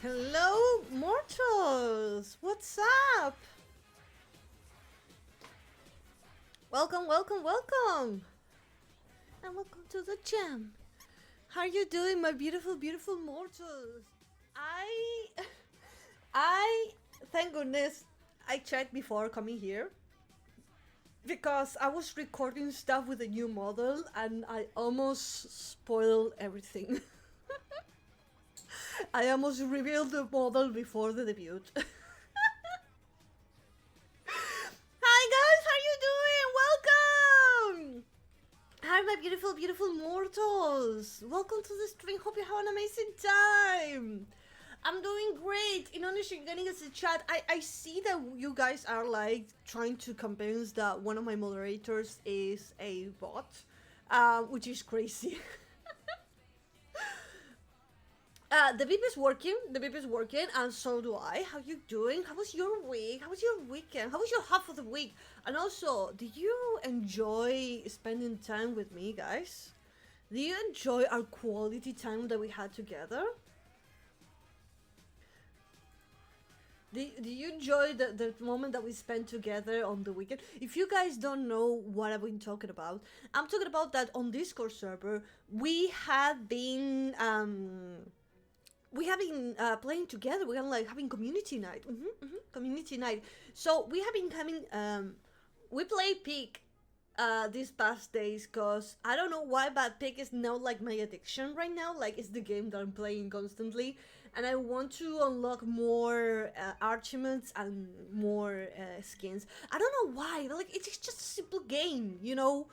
Hello, mortals! What's up? Welcome, welcome, welcome! And welcome to the jam. How are you doing, my beautiful, beautiful mortals? I... I... Thank goodness I checked before coming here. Because I was recording stuff with a new model and I almost spoiled everything. I almost revealed the model before the debut. Hi guys, how you doing? Welcome! Hi my beautiful, beautiful mortals! Welcome to the stream, hope you have an amazing time! I'm doing great! Indonesia getting us a chat. I see that you guys are like trying to convince that one of my moderators is a bot, which is crazy. The beep is working, and so do I. How you doing? How was your week? How was your weekend? How was your half of the week? And also, did you enjoy spending time with me, guys? Do you enjoy our quality time that we had together? Do you enjoy the moment that we spent together on the weekend? If you guys don't know what I've been talking about, I'm talking about that on Discord server, we have been playing together. We are like having community night. Community night. So we have been having we play Peak these past days because I don't know why, but Peak is now like my addiction right now. Like it's the game that I'm playing constantly, and I want to unlock more achievements and more skins. I don't know why. Like it's just a simple game, you know.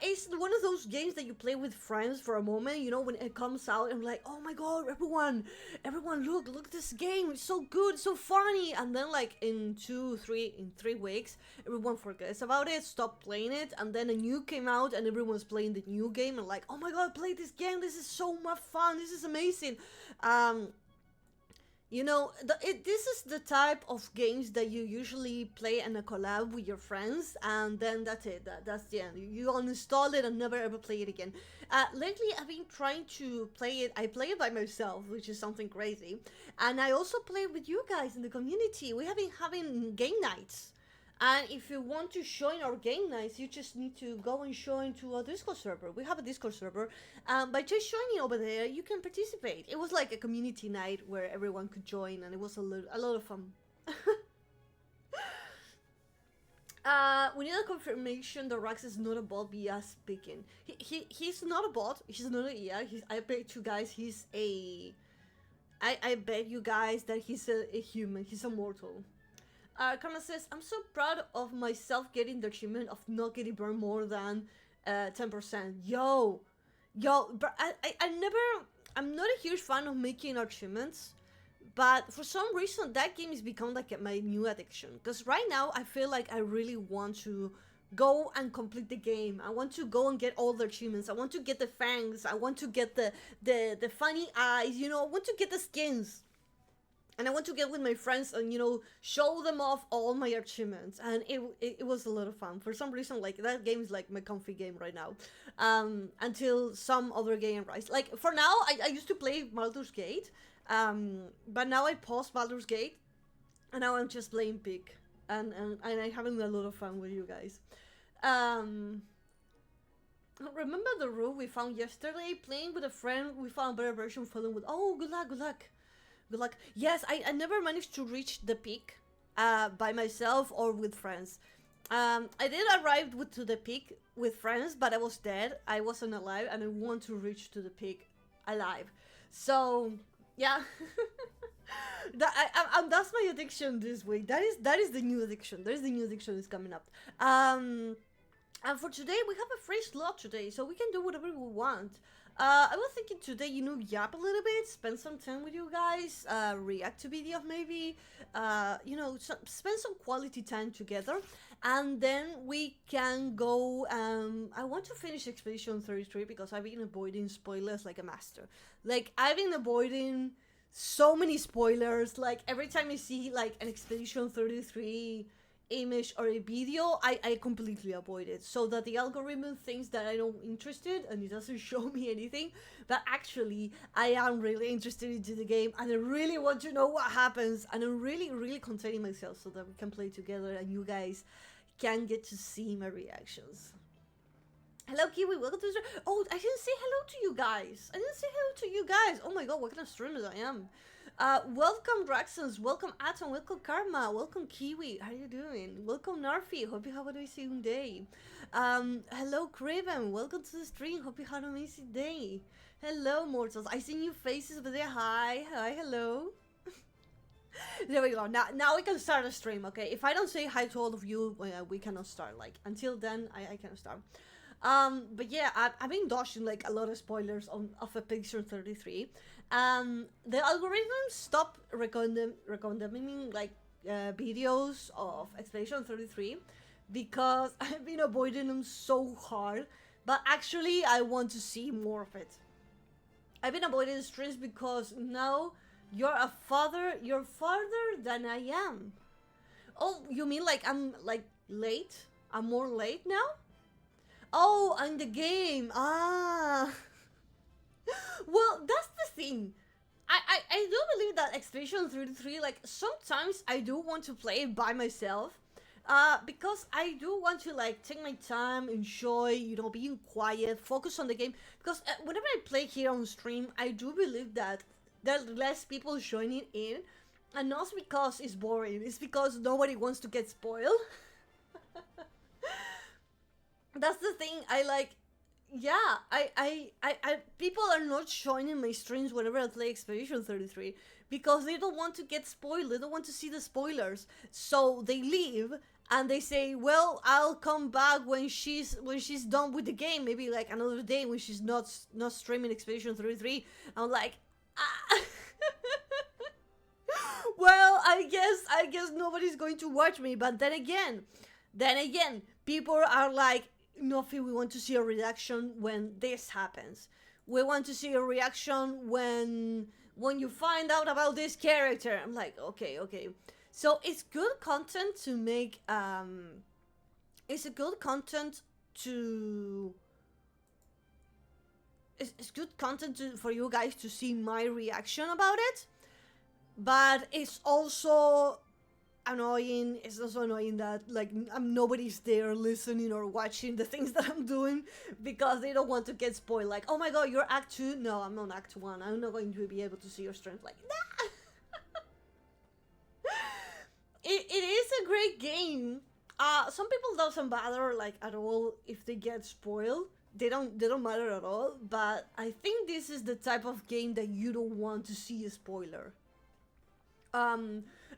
It's one of those games that you play with friends for a moment, you know, when it comes out and like, oh my god, everyone, look at this game, it's so good, it's so funny, and then like in 3 weeks, everyone forgets about it, stop playing it, and then a new came out and everyone's playing the new game and like, oh my god, play this game, this is so much fun, this is amazing. You know, this is the type of games that you usually play in a collab with your friends, and then that's it. That's the end. You uninstall it and never ever play it again. Lately, I've been trying to play it. I play it by myself, which is something crazy. And I also play with you guys in the community. We have been having game nights. And if you want to join our game nights, you just need to go and join to a Discord server. We have a Discord server. By just joining over there, you can participate. It was like a community night where everyone could join, and it was a lot of fun. We need a confirmation that Rax is not a bot via speaking. He's not a bot. He's not a IA. I bet you guys he's a... I bet you guys that he's a human. He's a mortal. Karma says, I'm so proud of myself getting the achievement of not getting burned more than 10%. Yo, but I'm not a huge fan of making achievements, but for some reason that game has become like my new addiction. Because right now I feel like I really want to go and complete the game. I want to go and get all the achievements. I want to get the fangs. I want to get the funny eyes, you know, I want to get the skins. And I want to get with my friends and, you know, show them off all my achievements. And it was a lot of fun. For some reason, like, that game is like my comfy game right now. Until some other game arrives. Like, for now, I used to play Baldur's Gate. But now I paused Baldur's Gate. And now I'm just playing Peak. And I'm having a lot of fun with you guys. Remember the room we found yesterday? Playing with a friend, we found a better version for them with... Oh, good luck, good luck. Good luck. Yes, I never managed to reach the peak by myself or with friends. I did arrive to the peak with friends, but I was dead. I wasn't alive, and I want to reach to the peak alive. So, yeah. That's my addiction this week. That is the new addiction. That is the new addiction that's coming up. And for today, we have a free slot today, so we can do whatever we want. I was thinking today, you know, yap a little bit, spend some time with you guys, react to videos maybe, you know, spend some quality time together, and then we can go, I want to finish Expedition 33 because I've been avoiding spoilers like a master. Like, I've been avoiding so many spoilers, like, every time I see, like, an Expedition 33 image or a video, I completely avoid it, so that the algorithm thinks that I'm not interested and it doesn't show me anything. But actually, I am really interested into the game and I really want to know what happens, and I'm really containing myself so that we can play together and you guys can get to see my reactions. Hello, Kiwi, welcome to the stream. Oh, I didn't say hello to you guys. I didn't say hello to you guys. Oh my god, what kind of streamer I am. Welcome Draxons, welcome Atom, welcome Karma, welcome Kiwi, how are you doing? Welcome Narfi, hope you have an amazing day. Hello Craven, welcome to the stream, hope you had an amazing day. Hello mortals, I see new faces over there, hi, hello. There we go, now we can start a stream, okay? If I don't say hi to all of you, we cannot start, like, until then, I cannot start. But yeah, I've been dodging like a lot of spoilers of Expedition 33. The algorithm stopped recommending like videos of Expedition 33 because I've been avoiding them so hard. But actually, I want to see more of it. I've been avoiding streams because now you're farther than I am. Oh, you mean like I'm like late? I'm more late now? Oh, in the game. Ah. Well, that's the thing. I do believe that Expedition 33, like, sometimes I do want to play it by myself. Because I do want to, like, take my time, enjoy, you know, being quiet, focus on the game. Because whenever I play here on stream, I do believe that there are less people joining in. And not because it's boring, it's because nobody wants to get spoiled. That's the thing. I like, yeah, I people are not joining my streams whenever I play Expedition 33 because they don't want to get spoiled. They don't want to see the spoilers, so they leave and they say, "Well, I'll come back when she's done with the game. Maybe like another day when she's not streaming Expedition 33." I'm like, ah. Well, I guess nobody's going to watch me. But then again, people are like, Nothing, we want to see a reaction when this happens. We want to see a reaction when you find out about this character. I'm like, okay. So it's good content to make, it's good content for you guys to see my reaction about it. But it's also annoying. It's also annoying that like nobody's there listening or watching the things that I'm doing because they don't want to get spoiled. Like, oh my god, you're Act 2? No, I'm on Act 1. I'm not going to be able to see your strength. Like, nah. It is a great game. Some people doesn't bother like at all if they get spoiled. They don't matter at all. But I think this is the type of game that you don't want to see a spoiler. I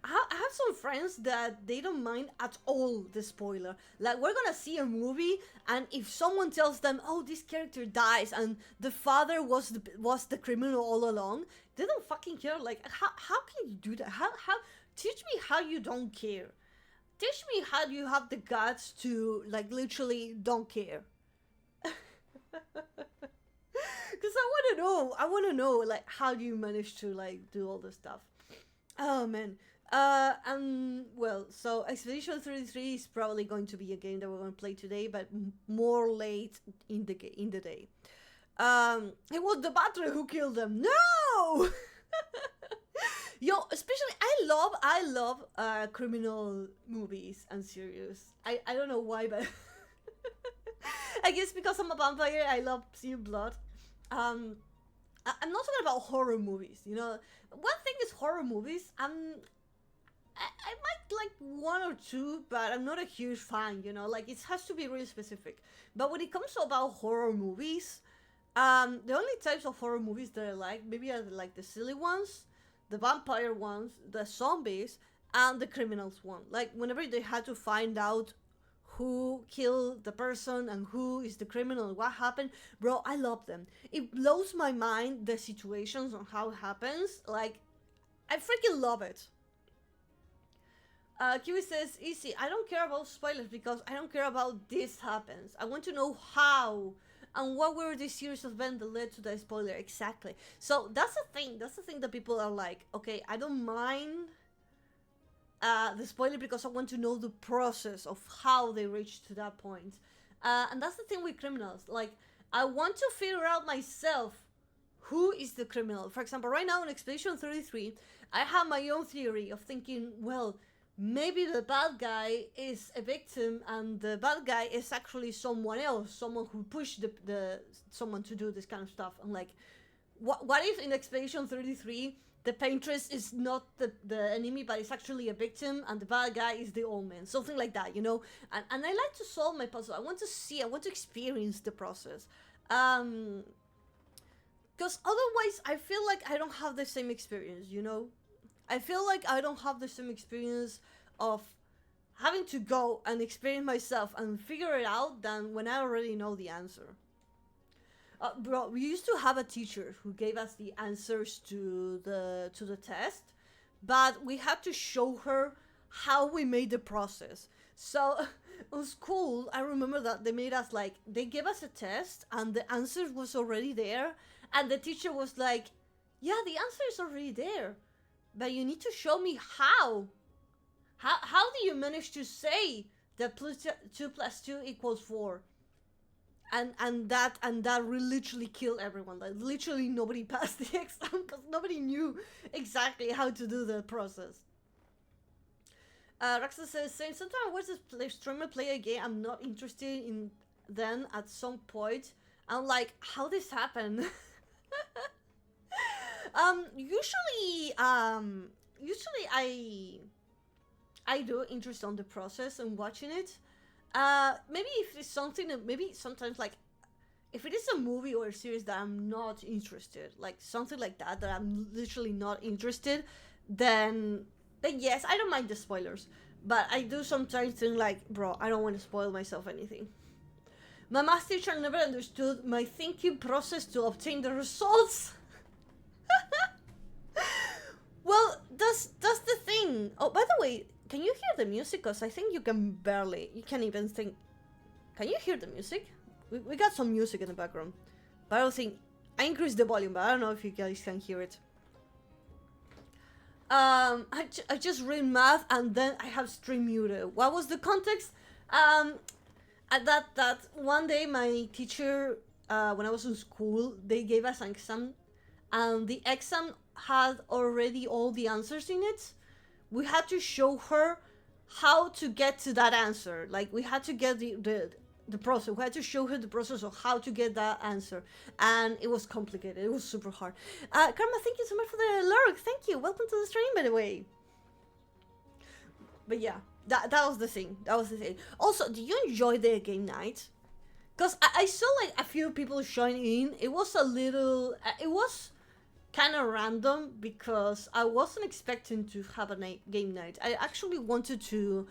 have some friends that they don't mind at all the spoiler. Like, we're gonna see a movie, and if someone tells them, "Oh, this character dies," and the father was the criminal all along, they don't fucking care. Like, how can you do that? How teach me how you don't care. Teach me how you have the guts to like literally don't care. Because I wanna know like how do you manage to like do all this stuff. Oh man. Well, so Expedition 33 is probably going to be a game that we're going to play today, but more late in the day. It was the battery who killed them. No! Yo, especially I love criminal movies and series. I don't know why, but I guess because I'm a vampire, I love seeing blood. I'm not talking about horror movies, you know. One thing is horror movies. I might like one or two, but I'm not a huge fan, you know. Like, it has to be really specific. But when it comes to about horror movies, the only types of horror movies that I like, maybe are like the silly ones, the vampire ones, the zombies, and the criminals one. Like, whenever they had to find out who killed the person and who is the criminal and what happened, bro, I love them. It blows my mind, the situations on how it happens. Like, I freaking love it. Kiwi says, easy, I don't care about spoilers because I don't care about this happens. I want to know how and what were the series of events that led to the spoiler exactly. So that's the thing that people are like, okay, I don't mind the spoiler because I want to know the process of how they reached to that point. And that's the thing with criminals. Like, I want to figure out myself who is the criminal. For example, right now in Expedition 33, I have my own theory of thinking, well, maybe the bad guy is a victim and the bad guy is actually someone else, someone who pushed the someone to do this kind of stuff. And like, what if in Expedition 33 the paintress is not the enemy, but it's actually a victim, and the bad guy is the old man? Something like that, you know? And I like to solve my puzzle. I want to experience the process. Because otherwise I feel like I don't have the same experience, you know? I feel like I don't have the same experience of having to go and experience myself and figure it out than when I already know the answer. Bro, we used to have a teacher who gave us the answers to the test, but we had to show her how we made the process. So in school, I remember that they made us like, they gave us a test and the answer was already there, and the teacher was like, yeah, the answer is already there, but you need to show me how. How do you manage to say that 2 plus 2 equals 4? And that literally killed everyone. Like, literally nobody passed the exam because nobody knew exactly how to do the process. Raxa says, sometimes I watch this streamer play a game I'm not interested in, then at some point I'm like, how this happen? Usually I do interest on the process and watching it. Maybe if it's something that maybe sometimes, like, if it is a movie or a series that I'm not interested, like something like that I'm literally not interested, then yes, I don't mind the spoilers. But I do sometimes think like, bro, I don't want to spoil myself anything. My math teacher never understood my thinking process to obtain the results. Well, that's the thing. Oh, by the way, can you hear the music? Because I think you can't even think. Can you hear the music? We got some music in the background. But I don't think, I increased the volume, but I don't know if you guys can hear it. I just read math and then I have stream muted. What was the context? At that one day my teacher, when I was in school, they gave us an exam, and the exam had already all the answers in it. We had to show her how to get to that answer. Like, we had to get the process. We had to show her the process of how to get that answer. And it was complicated. It was super hard. Karma, thank you so much for the lurk. Thank you. Welcome to the stream, by the way. But yeah, that was the thing. That was the thing. Also, do you enjoy the game night? Because I saw like a few people join in. It was a little... it was kind of random because I wasn't expecting to have a game night. I actually wanted to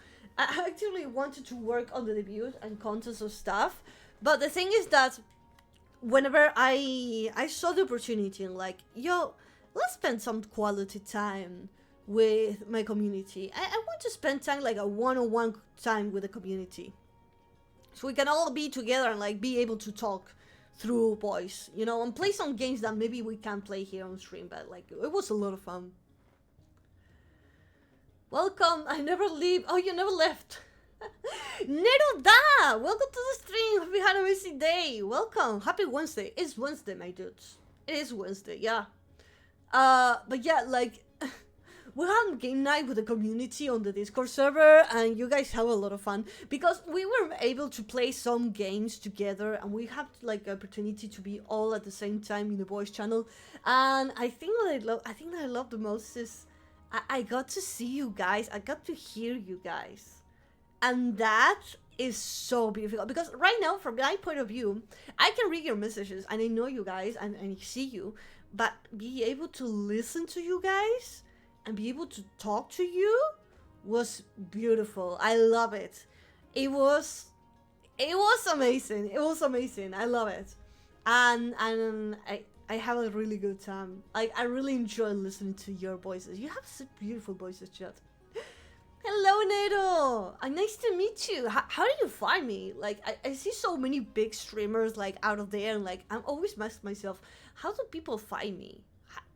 work on the debut and contest of stuff, but the thing is that whenever I saw the opportunity and like, yo, let's spend some quality time with my community. I want to spend time, like a one-on-one time with the community, so we can all be together and like be able to talk through voice, you know, and play some games that maybe we can't play here on stream. But like, it was a lot of fun. Welcome, I never leave. Oh, you never left. Neruda, welcome to the stream. Hope you had a busy day. Welcome, happy Wednesday. It's Wednesday, my dudes. It is Wednesday, yeah. But yeah, like, we had game night with the community on the Discord server, and you guys have a lot of fun because we were able to play some games together, and we have like the opportunity to be all at the same time in the voice channel. And I think what I love the most is I got to see you guys. I got to hear you guys, and that is so beautiful. Because right now, from my point of view, I can read your messages and I know you guys and I see you, but be able to listen to you guys and be able to talk to you was beautiful. I love it. It was amazing. It was amazing. I love it. And I have a really good time. I really enjoy listening to your voices. You have such beautiful voices, chat. Hello, Neto. Nice to meet you. How do you find me? Like, I see so many big streamers like out of there, and like I'm always asking myself, how do people find me?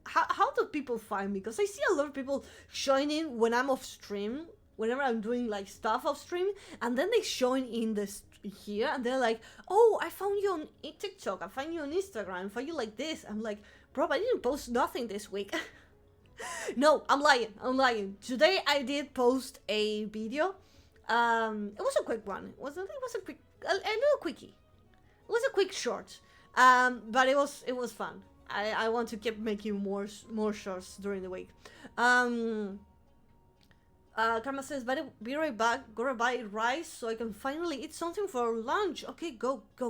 How do people find me? Because I see a lot of people joining when I'm off stream, whenever I'm doing like stuff off stream, and then they join in this here, and they're like, "Oh, I found you on TikTok. I found you on Instagram. I found you like this." I'm like, "Bro, I didn't post nothing this week." No, I'm lying. I'm lying. Today I did post a video. It was a quick one. It was a quick, a little quickie. It was a quick short. But it was fun. I want to keep making more shorts during the week. Karma says, be right back. Go buy rice so I can finally eat something for lunch. Okay, go. I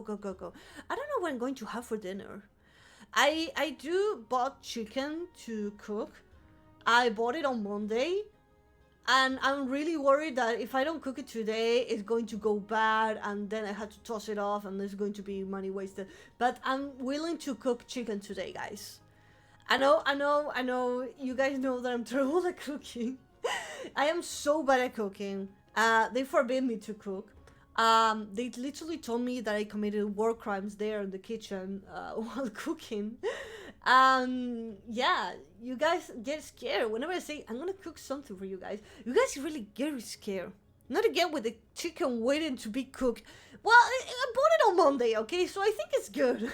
don't know what I'm going to have for dinner. I do bought chicken to cook. I bought it on Monday, and I'm really worried that if I don't cook it today, it's going to go bad, and then I had to toss it off, and there's going to be money wasted. But I'm willing to cook chicken today, guys. I know. You guys know that I'm terrible at cooking. I am so bad at cooking. They forbid me to cook. They literally told me that I committed war crimes there in the kitchen while cooking. Yeah, you guys get scared whenever I say I'm gonna cook something for you guys. You guys really get scared. Not again with the chicken waiting to be cooked. Well, I bought it on Monday, okay? So I think it's good.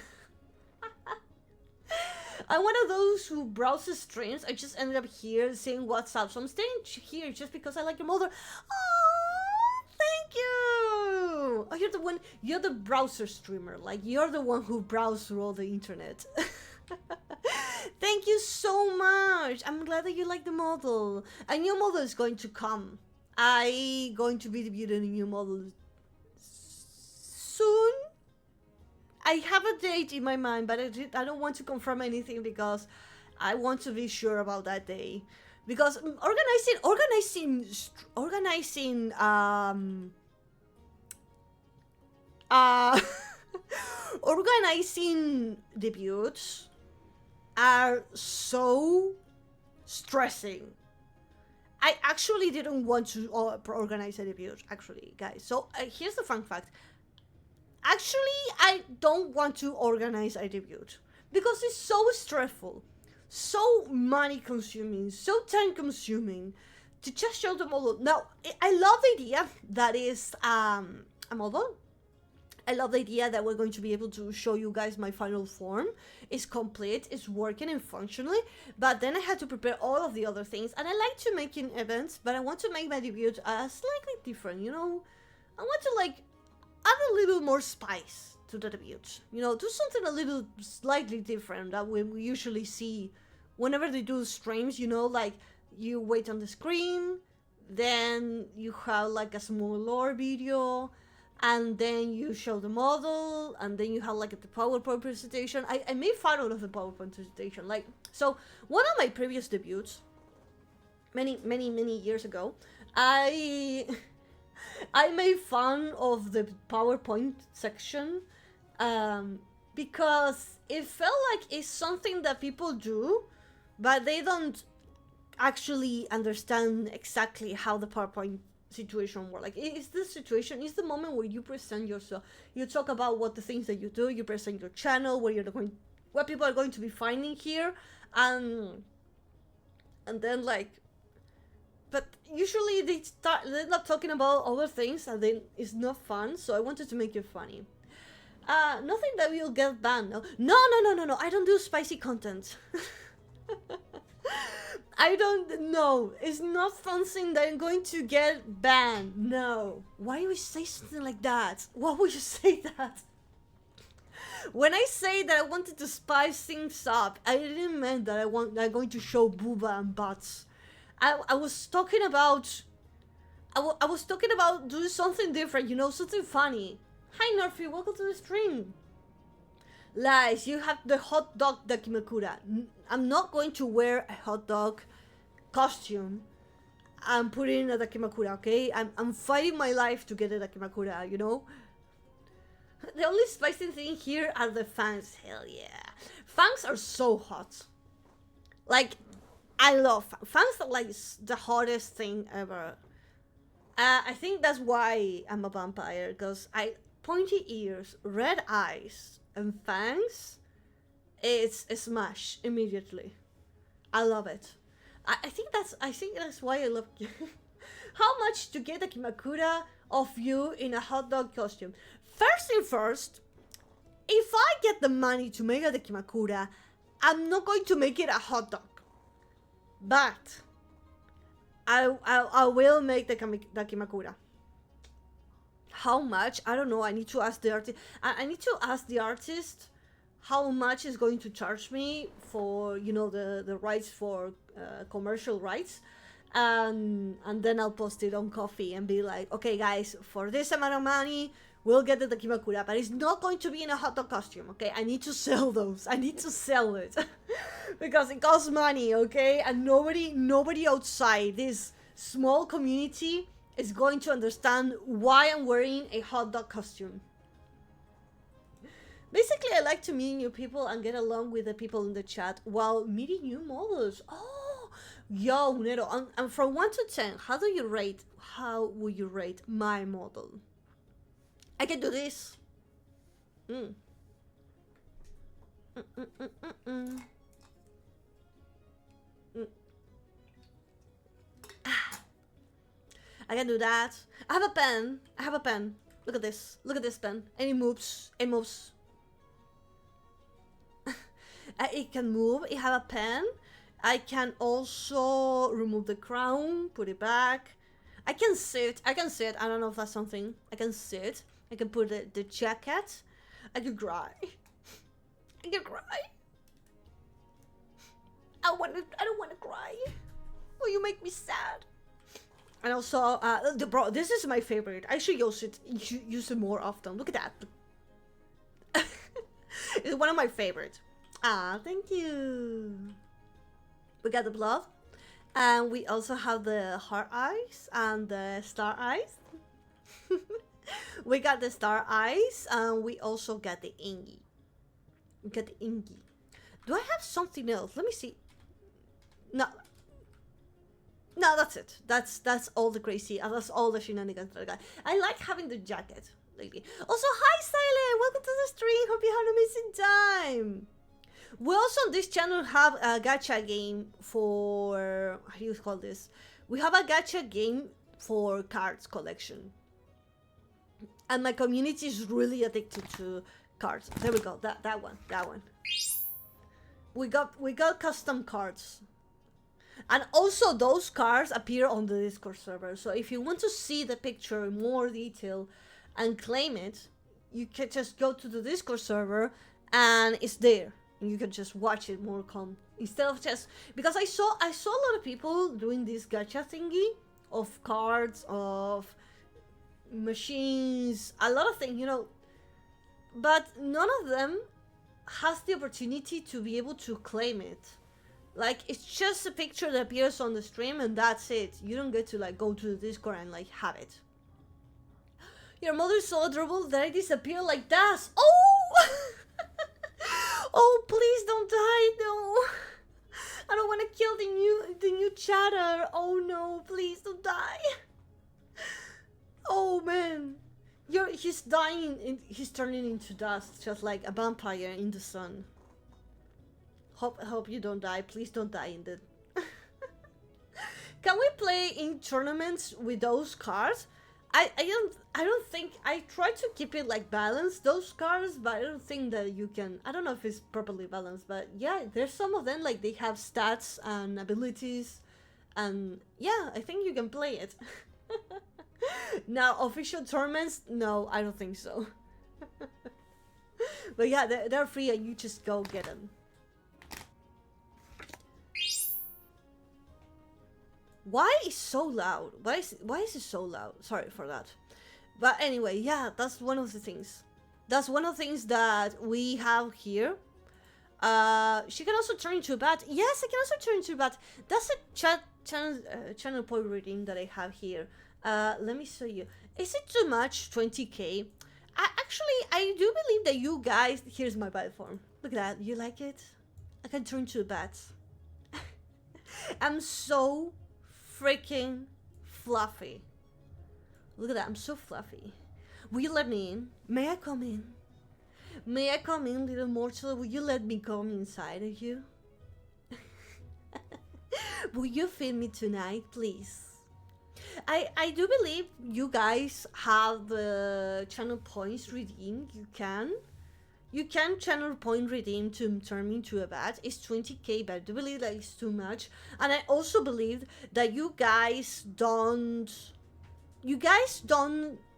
I'm one of those who browses streams. I just ended up here saying what's up. So I'm staying here just because I like your mother. Oh, thank you. Oh, you're the browser streamer. Like, you're the one who browses through all the internet. Thank you so much. I'm glad that you like the model. A new model is going to come. I'm going to be debuting a new model soon. I have a date in my mind, but I don't want to confirm anything because I want to be sure about that day. Because organizing debuts are so stressing. I actually didn't want to organize a debut, actually, guys. So here's the fun fact. Actually, I don't want to organize a debut because it's so stressful, so money consuming, so time consuming to just show the model. Now, I love the idea that is a model. I love the idea that we're going to be able to show you guys my final form. It's complete, it's working and functionally, but then I had to prepare all of the other things. And I like to make events, but I want to make my debut slightly different, you know? I want to like add a little more spice to the debut, you know, do something a little slightly different that we usually see whenever they do streams, you know, like you wait on the screen, then you have like a small lore video, and then you show the model, and then you have like the PowerPoint presentation. I made fun of the PowerPoint presentation. Like, so one of my previous debuts, many years ago, I made fun of the PowerPoint section because it felt like it's something that people do, but they don't actually understand exactly how the PowerPoint situation works. Like, it's the situation, it's the moment where you present yourself, you talk about what the things that you do, you present your channel, what people are going to be finding here, and then like, but usually they're not talking about other things, and then it's not fun. So I wanted to make it funny. Nothing that will get banned. No. I don't do spicy content. I don't know. It's not something that I'm going to get banned. No. Why would you say something like that? Why would you say that? When I say that I wanted to spice things up, I didn't mean that I'm going to show booba and butts. I was talking about I was talking about doing something different, you know, something funny. Hi Nerfy, welcome to the stream. Lies, you have the hot dog Dakimakura. I'm not going to wear a hot dog costume and put in a Dakimakura, okay? I'm fighting my life to get a Dakimakura, you know? The only spicy thing here are the fangs. Hell yeah. Fangs are so hot. Like, I love fangs are like the hottest thing ever. I think that's why I'm a vampire, because pointy ears, red eyes, and fangs, it's a smash immediately. I love it. I think that's why I love How much to get a Kimakura of you in a hot dog costume? First thing first, if I get the money to make a Kimakura, I'm not going to make it a hot dog. But I will make the Kimakura. How much? I don't know. I need to ask the artist. I need to ask the artist how much is going to charge me for, you know, the rights for commercial rights. And then I'll post it on Coffee and be like, okay guys, for this amount of money, we'll get the Kimakura, but it's not going to be in a hot dog costume, okay? I need to sell those. I need to sell it. Because it costs money, okay? And nobody outside this small community is going to understand why I'm wearing a hot dog costume. Basically, I like to meet new people and get along with the people in the chat while meeting new models. Oh, yo, Nero, and from 1 to 10, how would you rate my model? I can do this. I can do that. I have a pen. Look at this pen. And it moves. It can move. It have a pen. I can also remove the crown, put it back. I can sit. I don't know if that's something. I can sit. I can put the jacket. I can cry. I don't want to cry. Will you make me sad? And also, bro, this is my favorite. I should use it more often. Look at that. It's one of my favorites. Ah, thank you. We got the blood. And we also have the heart eyes and the star eyes. We got the star eyes and we also got the ingi. Do I have something else? Let me see. No, that's it. That's all the crazy. That's all the shenanigans that I got. I like having the jacket lately. Also, hi Silent. Welcome to the stream. Hope you had an amazing time. We also on this channel have a gacha game for, how do you call this? We have a gacha game for cards collection. And my community is really addicted to cards. There we go. That one. We got custom cards. And also those cards appear on the Discord server. So if you want to see the picture in more detail and claim it, you can just go to the Discord server and it's there. And you can just watch it more calm. Instead of just, because I saw a lot of people doing this gacha thingy of cards, of machines, a lot of things, you know. But none of them has the opportunity to be able to claim it. Like, it's just a picture that appears on the stream and that's it. You don't get to like go to the Discord and like have it. Your mother is so adorable that I disappear like that. Oh! Oh, please don't die, no. I don't want to kill the new chatter. Oh no, please don't die. Oh man. He's dying, he's turning into dust, just like a vampire in the sun. Hope you don't die. Please don't die in the... Can we play in tournaments with those cards? I don't think, I try to keep it like balanced, those cards, but I don't think that you can, I don't know if it's properly balanced, but yeah, there's some of them, like they have stats and abilities, and yeah, I think you can play it. Now, official tournaments, no, I don't think so. But yeah, they're free and you just go get them. Why is so loud? Why is it so loud? Sorry for that. But anyway, yeah, that's one of the things. That's one of the things that we have here. She can also turn into a bat. Yes, I can also turn into a bat. That's a channel point reading that I have here. Let me show you. Is it too much? 20k? Actually, I do believe that you guys... Here's my bat form. Look at that. You like it? I can turn into a bat. I'm so freaking fluffy. Look at that, I'm so fluffy. Will you let me in? May I come in? May I come in, little mortal? Will you let me come inside of you? Will you feed me tonight, please? I do believe you guys have the channel points redeemed. You can channel point redeem to turn into a bat. It's 20k, but I do believe that it's too much. And I also believe that you guys don't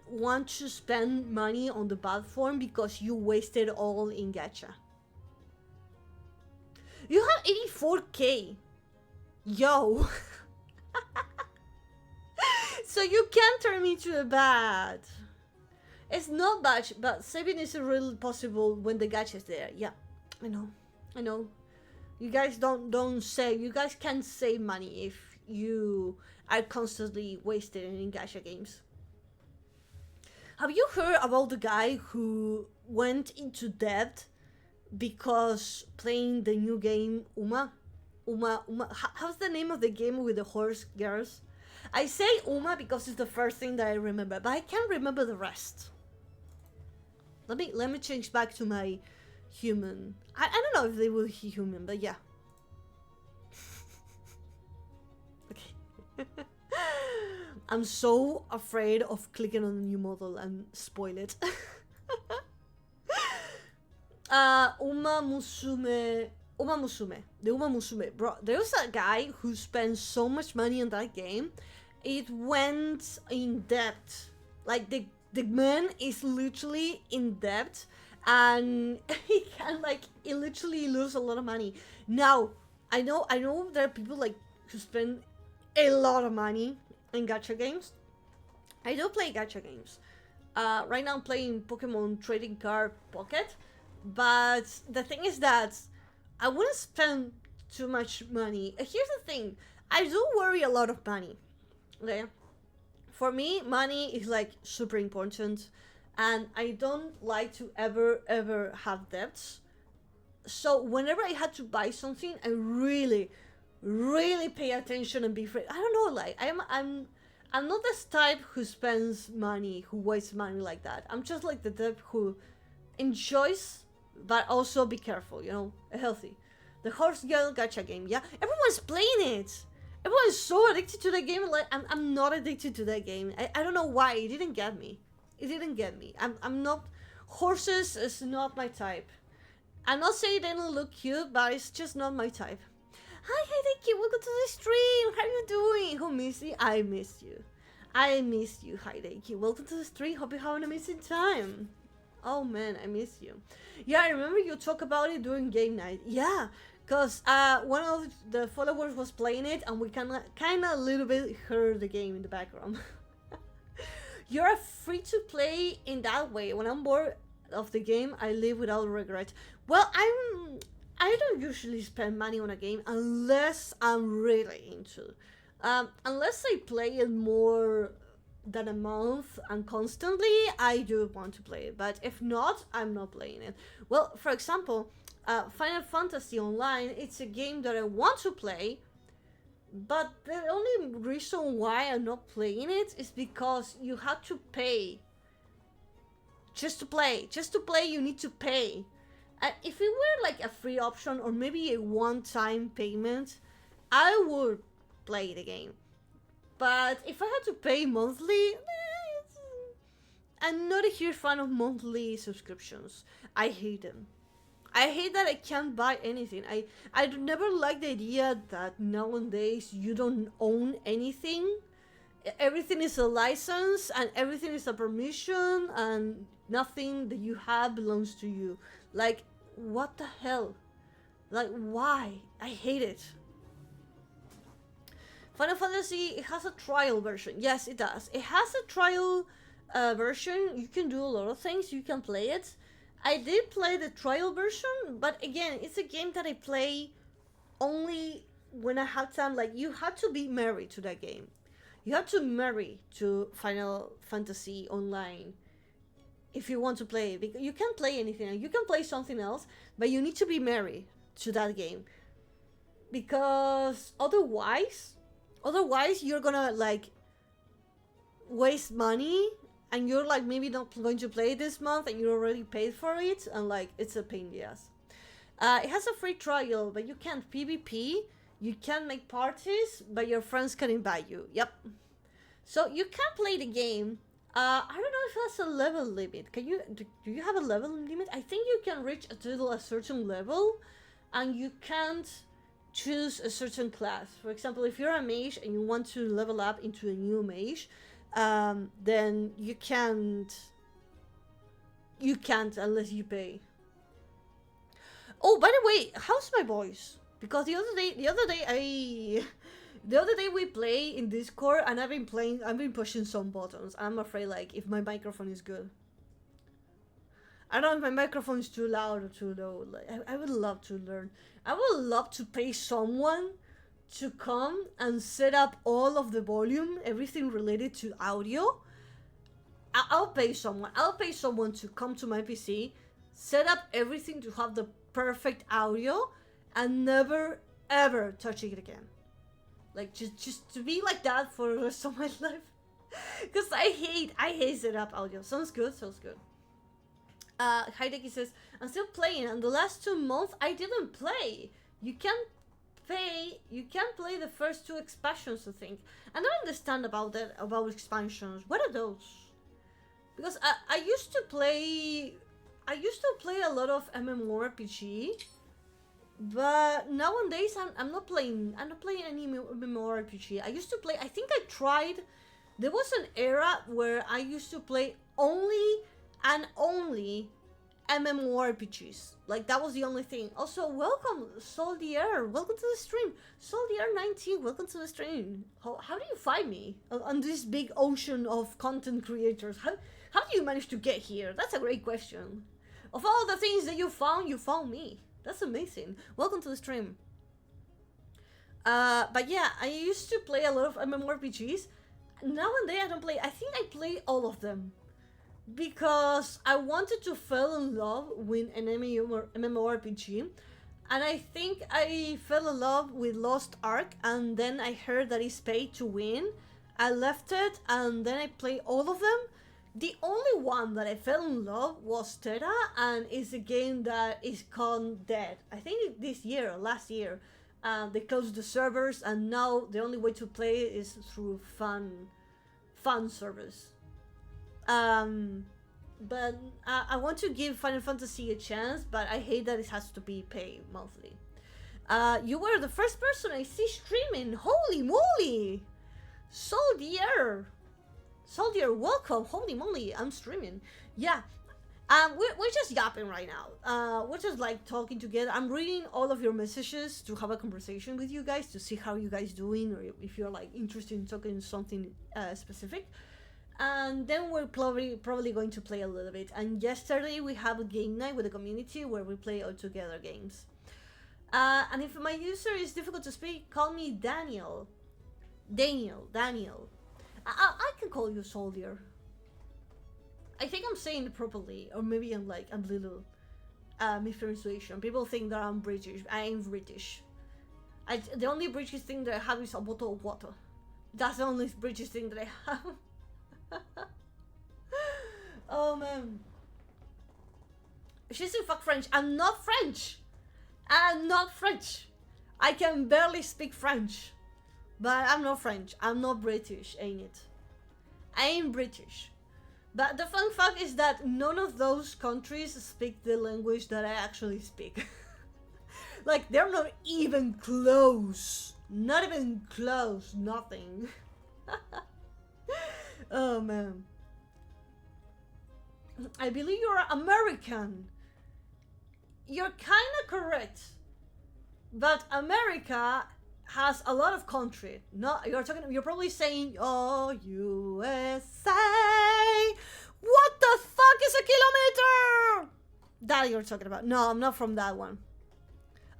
want to spend money on the bat form because you wasted all in gacha. You have 84k. Yo. So you can turn me to a bat. It's not bad, but saving is really possible when the gacha is there. Yeah, I know. You guys you guys can't save money if you are constantly wasted in gacha games. Have you heard about the guy who went into debt because playing the new game Uma? How's the name of the game with the horse girls? I say Uma because it's the first thing that I remember, but I can't remember the rest. Let me change back to my human. I don't know if they will be human, but yeah. Okay. I'm so afraid of clicking on the new model and spoil it. Uma Musume. The Uma Musume. Bro, there's a guy who spent so much money on that game. It went in debt. Like the man is literally in debt and he can literally lose a lot of money. Now, I know there are people who spend a lot of money in gacha games. I do play gacha games. Right now I'm playing Pokemon Trading Card Pocket, but the thing is that I wouldn't spend too much money. Here's the thing, I do worry a lot of money. Okay? For me, money is super important, and I don't like to ever have debts. So whenever I had to buy something, I really pay attention and be afraid. I don't know, I'm not this type who spends money, who wastes money like that. I'm just the type who enjoys, but also be careful, healthy. The Horse Girl Gacha game, yeah, everyone's playing it. Everyone's so addicted to the game. I'm not addicted to that game. I don't know why. It didn't get me. I'm not. Horses is not my type. I'm not saying they don't look cute, but it's just not my type. Hi, Hideki. Welcome to the stream. How are you doing? Who missed you? I missed you. I missed you, Hideki. Welcome to the stream. Hope you're having an amazing time. Oh man, I miss you. Yeah, I remember you talk about it during game night. Yeah. Because one of the followers was playing it and we kind of a little bit heard the game in the background. You're free to play in that way. When I'm bored of the game, I live without regret. Well, I don't usually spend money on a game unless I'm really into. Unless I play it more than a month and constantly, I do want to play it. But if not, I'm not playing it. Well, for example, Final Fantasy Online, it's a game that I want to play, but the only reason why I'm not playing it is because you have to pay. Just to play, you need to pay. If it were a free option or maybe a one-time payment, I would play the game. But if I had to pay monthly, I'm not a huge fan of monthly subscriptions. I hate them. I hate that I can't buy anything. I never like the idea that nowadays you don't own anything. Everything is a license and everything is a permission and nothing that you have belongs to you. What the hell? Why? I hate it. Final Fantasy, it has a trial version. Yes, it does. It has a trial version. You can do a lot of things. You can play it. I did play the trial version, but again, it's a game that I play only when I have time. You have to be married to that game. You have to marry to Final Fantasy Online if you want to play it. Because you can't play anything. You can play something else, but you need to be married to that game. Because otherwise you're gonna waste money. And you're maybe not going to play this month and you already paid for it, and it's a pain in the ass. It has a free trial, but you can't PvP, you can make parties, but your friends can invite you. Yep. So you can play the game. I don't know if it has a level limit. Can you do you have a level limit? I think you can reach until a certain level, and you can't choose a certain class. For example, if you're a mage and you want to level up into a new mage, then you can't. You can't unless you pay. Oh, by the way, how's my voice? Because the other day we play in Discord and I've been pushing some buttons. I'm afraid like if my microphone is good. I don't know if my microphone is too loud or too low. Like I would love to learn. I would love to pay someone to come and set up all of the volume, everything related to audio. I'll pay someone. I'll pay someone to come to my PC, set up everything to have the perfect audio, and never ever touch it again. Like just to be like that for the rest of my life. Because I hate set up audio. Sounds good. Heideki says, I'm still playing, and the last 2 months I didn't play. You can play the first 2 expansions, I think. I don't understand about that, about expansions. What are those? Because I used to play a lot of MMORPG, but nowadays I'm not playing any MMORPG. I used to play, I think I tried, there was an era where I used to play only MMORPGs. Like that was the only thing. Also, welcome Soldier, welcome to the stream. Soldier19, welcome to the stream. How do you find me on this big ocean of content creators? How do you manage to get here? That's a great question. Of all the things that you found me. That's amazing. Welcome to the stream. But yeah, I used to play a lot of MMORPGs. Nowadays I don't play. I think I play all of them because I wanted to fall in love with an MMORPG, and I think I fell in love with Lost Ark, and then I heard that it's pay to win. I left it, and then I played all of them. The only one that I fell in love was Terra, and it's a game that is called Dead. I think this year or last year, they closed the servers, and now the only way to play it is through fun servers. But I want to give Final Fantasy a chance, but I hate that it has to be paid monthly. You were the first person I see streaming. Holy moly! Soldier, welcome. Holy moly, I'm streaming. Yeah, we're just yapping right now. We're just like talking together. I'm reading all of your messages to have a conversation with you guys to see how you guys doing, or if you're like interested in talking something specific. And then we're probably going to play a little bit. And yesterday we have a game night with the community where we play all together games. And if my user is difficult to speak, call me Daniel. I can call you Soldier. I think I'm saying it properly, or maybe I'm a little mistranslation. People think that I'm British. I ain't British. The only British thing that I have is a bottle of water. That's the only British thing that I have. Oh man. She said fuck French. I'm not French. I can barely speak French. But I'm not French. I'm not British, ain't it? I ain't British. But the fun fact is that none of those countries speak the language that I actually speak. Like, they're not even close. Not even close. Nothing. Oh, man. I believe you're American. You're kind of correct. But America has a lot of country. No, you're probably saying, oh, USA. What the fuck is a kilometer? That you're talking about. No, I'm not from that one.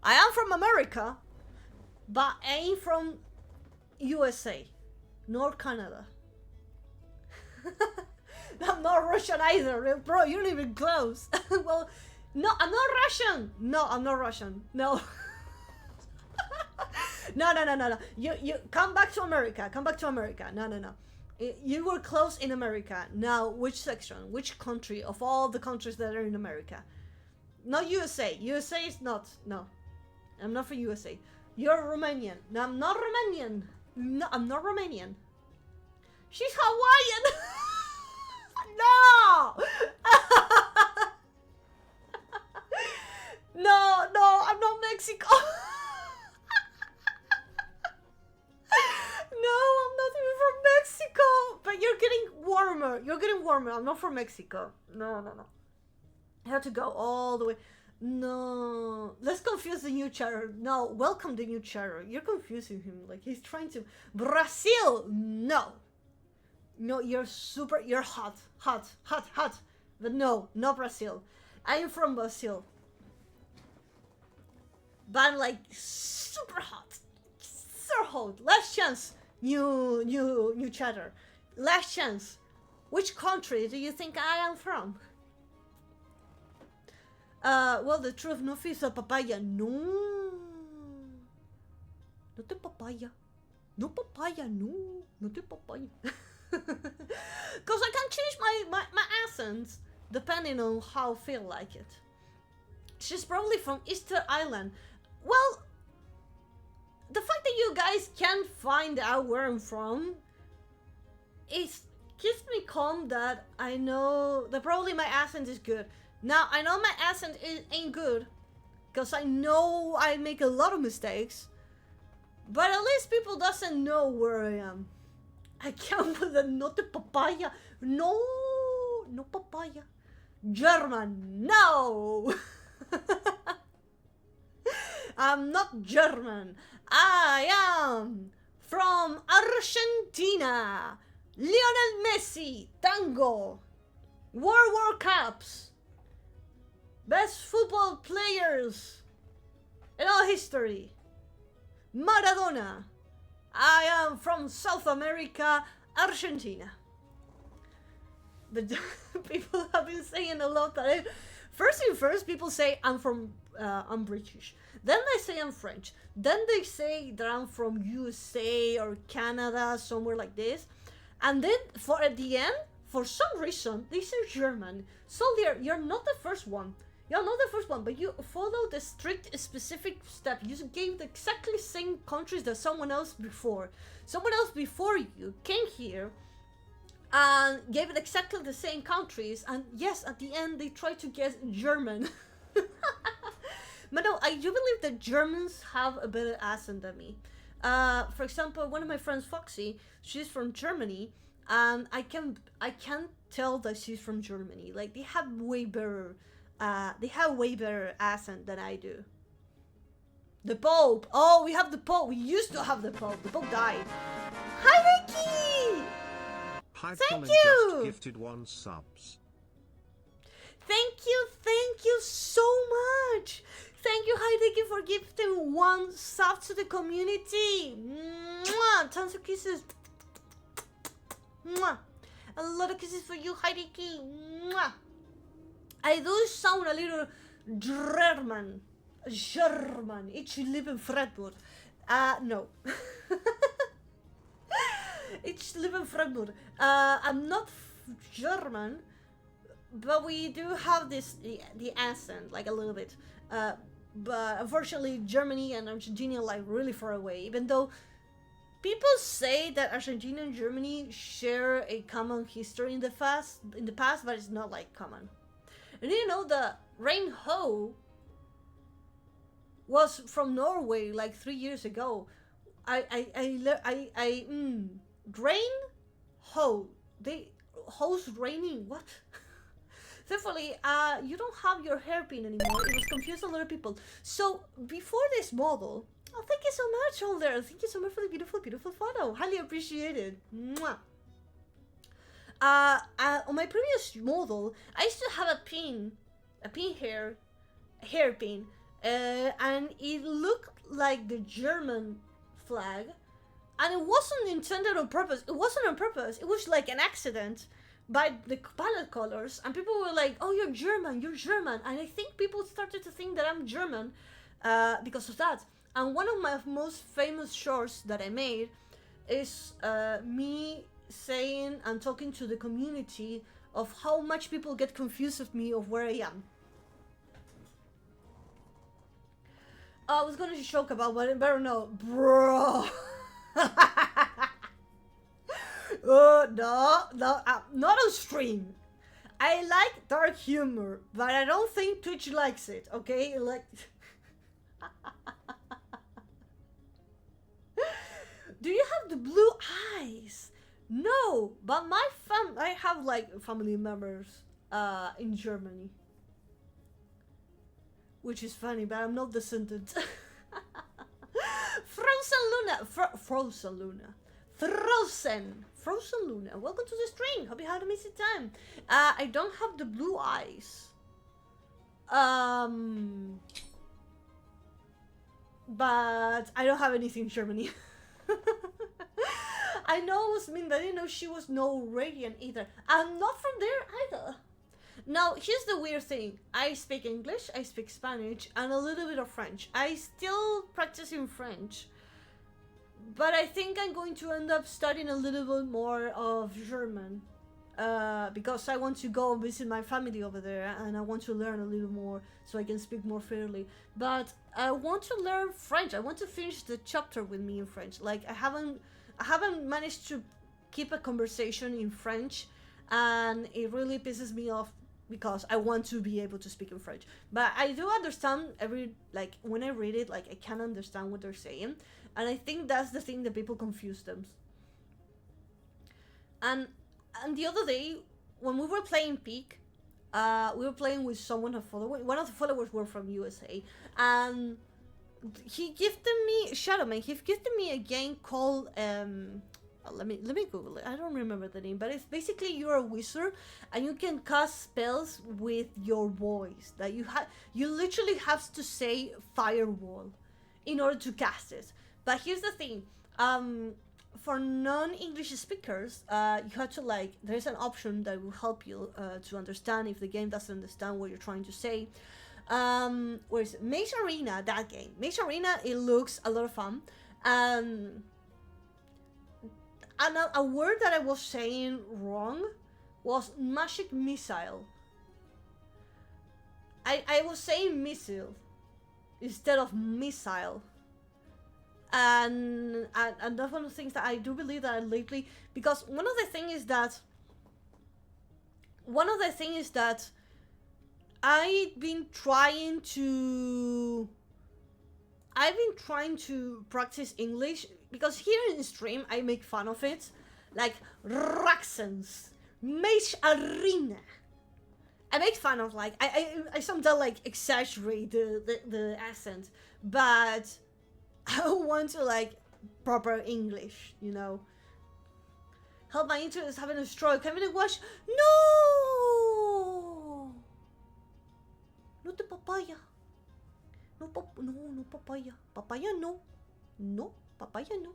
I am from America, but I ain't from USA, nor Canada. I'm not Russian either, bro. You're not even close. Well, no, I'm not Russian. No, I'm not Russian. No. No. You come back to America. Come back to America. No. You were close in America. Now, which section? Which country of all the countries that are in America? Not USA. USA is not. No. I'm not from USA. You're Romanian. No, I'm not Romanian. No, I'm not Romanian. She's Hawaiian. No. No, I'm not Mexico. No, I'm not even from Mexico. But you're getting warmer. You're getting warmer. I'm not from Mexico. No. I have to go all the way. No. Let's confuse the new chatter. No, welcome the new chatter. You're confusing him. Like, he's trying to... Brazil! No. No, you're hot. But no, not Brazil. I am from Brazil. But I'm like super hot. So hot. Last chance, new chatter. Last chance. Which country do you think I am from? Well, the truth, no fish or papaya. No. Not the papaya. No papaya, no. Not the papaya. Because I can change my accent depending on how I feel like it. She's probably from Easter Island. Well, the fact that you guys can't find out where I'm from keeps me calm that I know that probably my accent is good. Now, I know my accent ain't good because I know I make a lot of mistakes, but at least people doesn't know where I am. I can't with the not the papaya. No papaya. German, no. I'm not German. I am from Argentina. Lionel Messi, tango, World Cups, best football players in all history. Maradona. I am from South America, Argentina. But people have been saying a lot that first people say I'm British. Then they say I'm French. Then they say that I'm from USA or Canada, somewhere like this. And then at the end, for some reason, they say German. So you're not the first one. You're not the first one, but you follow the strict specific step. You gave the exactly same countries that someone else before. Someone else before you came here and gave it exactly the same countries. And yes, at the end, they tried to guess German. But no, I do believe that Germans have a better accent than me. For example, one of my friends, Foxy, she's from Germany, and I can tell that she's from Germany. Like, they have way better accent than I do. The Pope. Oh, we have the Pope. We used to have the Pope. The Pope died. Hi, Vicky. Hi, thank Colin you. Just gifted 1 subs. Thank you so much. Thank you, Heideki, for gifting 1 sub to the community. Mwah! Tons of kisses. Mwah! A lot of kisses for you, Heideki. Mwah! I do sound a little German. Ich live in Freiburg. No. Ich live in Freiburg. I'm not German, but we do have the accent, like a little bit. But unfortunately, Germany and Argentina are like really far away. Even though people say that Argentina and Germany share a common history in the past, but it's not like common. And you know that Reinho was from Norway like 3 years ago. Reinho, they host raining. What? Thankfully, you don't have your hairpin anymore. It was confused a lot of people. So before this model, oh, thank you so much, Holder. Thank you so much for the beautiful, beautiful photo. Highly appreciated. Mwah. On my previous model, I used to have a hairpin, and it looked like the German flag, and it wasn't intended on purpose. It wasn't on purpose. It was like an accident by the palette colors, and people were like, "Oh, you're German, and I think people started to think that I'm German because of that. And one of my most famous shorts that I made is me saying and talking to the community of how much people get confused with me of where I am. I was gonna joke about, but I better know, bro. No, not on stream. I like dark humor, but I don't think Twitch likes it, okay? Like... Do you have the blue eyes? No, but I have like family members in Germany. Which is funny, but I'm not descendant. Frozen Luna. Frozen Luna. Frozen Luna. Welcome to the stream. Hope you had a amazing time. I don't have the blue eyes. But I don't have anything in Germany. I know it was mean, but I didn't know she was Norwegian either. I'm not from there either. Now, here's the weird thing. I speak English, I speak Spanish, and a little bit of French. I still practice in French. But I think I'm going to end up studying a little bit more of German. Because I want to go visit my family over there, and I want to learn a little more so I can speak more fairly. But I want to learn French. I want to finish the chapter with me in French. Like, I haven't managed to keep a conversation in French, and it really pisses me off because I want to be able to speak in French. But I do understand when I read it, like, I can understand what they're saying. And I think that's the thing that people confuse them. And the other day, when we were playing Peak, we were playing with someone, one of the followers were from USA, and he gifted me, Shadowman, he gifted me a game called, let me Google it, I don't remember the name, but it's basically you're a wizard, and you can cast spells with your voice, that you literally have to say firewall in order to cast it. But here's the thing, for non-English speakers, you have to there's an option that will help you to understand if the game doesn't understand what you're trying to say. Where is it? Mage Arena, that game. Mage Arena, it looks a lot of fun. And a word that I was saying wrong was magic missile. I was saying missile instead of missile. And that's one of the things that I do believe that lately, because one of the things is that I've been trying to practice English, because here in the stream I make fun of it, like Raxens, Mage Arena. I make fun of I sometimes exaggerate the accent, but I want to proper English, you know. Help, my internet is having a stroke. I'm gonna watch. No! Not the papaya. No papaya. Papaya no. No, papaya no.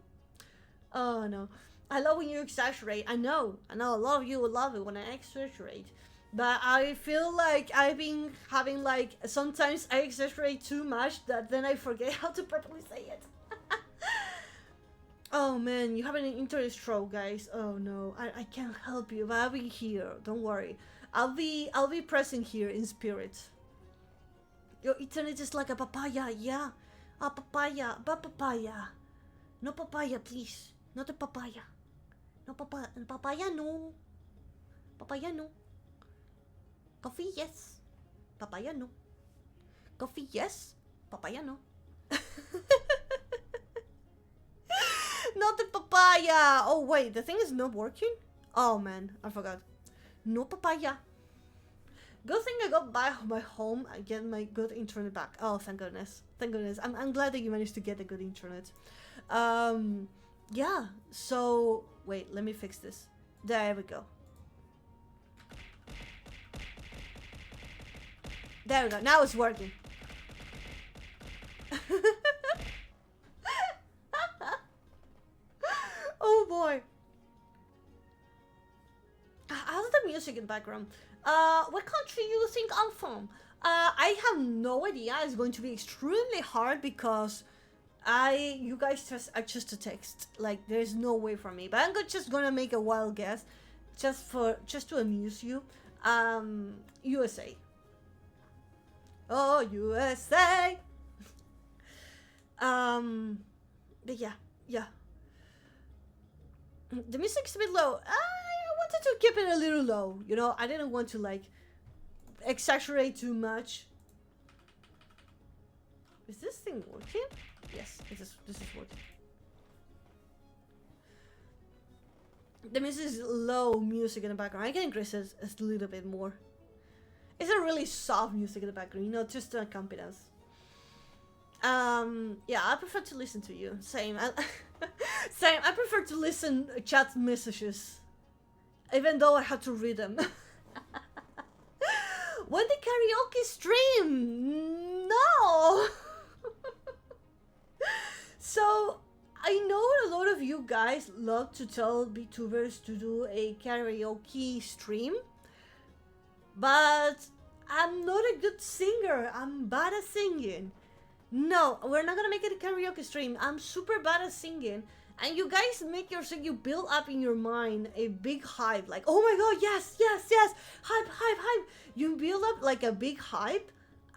Oh no. I love when you exaggerate. I know a lot of you will love it when I exaggerate. But I feel like I've been having sometimes I exaggerate too much that then I forget how to properly say it. Oh man, you having an internet stroke, guys. Oh no, I can't help you, but I'll be here. Don't worry. I'll be present here in spirit. Your internet is like a papaya, yeah. A papaya, but papaya. No papaya, please. Not a papaya. No papaya. Papaya no. Papaya no. Coffee, yes. Papaya, no. Coffee, yes. Papaya, no. Not the papaya. Oh, wait. The thing is not working? Oh, man. I forgot. No papaya. Good thing I got back my home. I get my good internet back. Oh, thank goodness. Thank goodness. I'm glad that you managed to get a good internet. Yeah. So, wait. Let me fix this. There we go. There we go. Now it's working. Oh boy. How's the music in the background? What country do you think I'm from? I have no idea. It's going to be extremely hard because you guys are just a text. There's no way for me. But I'm just gonna make a wild guess, just to amuse you. USA. Oh, USA. But yeah. The music's a bit low. I wanted to keep it a little low. You know, I didn't want to like exaggerate too much. Is this thing working? Yes, this is working. The music is low music in the background. I can increase it a little bit more. It's a really soft music in the background, you know, just to accompany us. Yeah, I prefer to listen to you. Same. Same. I prefer to listen chat messages, even though I have to read them. When the karaoke stream? No. So I know a lot of you guys love to tell Vtubers to do a karaoke stream, but I'm not a good singer. I'm bad at singing. No, we're not gonna make it a karaoke stream. I'm super bad at singing. And you guys make yourself, you build up in your mind a big hype. Like, oh my god, yes, yes, yes. Hype, hype, hype. You build up like a big hype.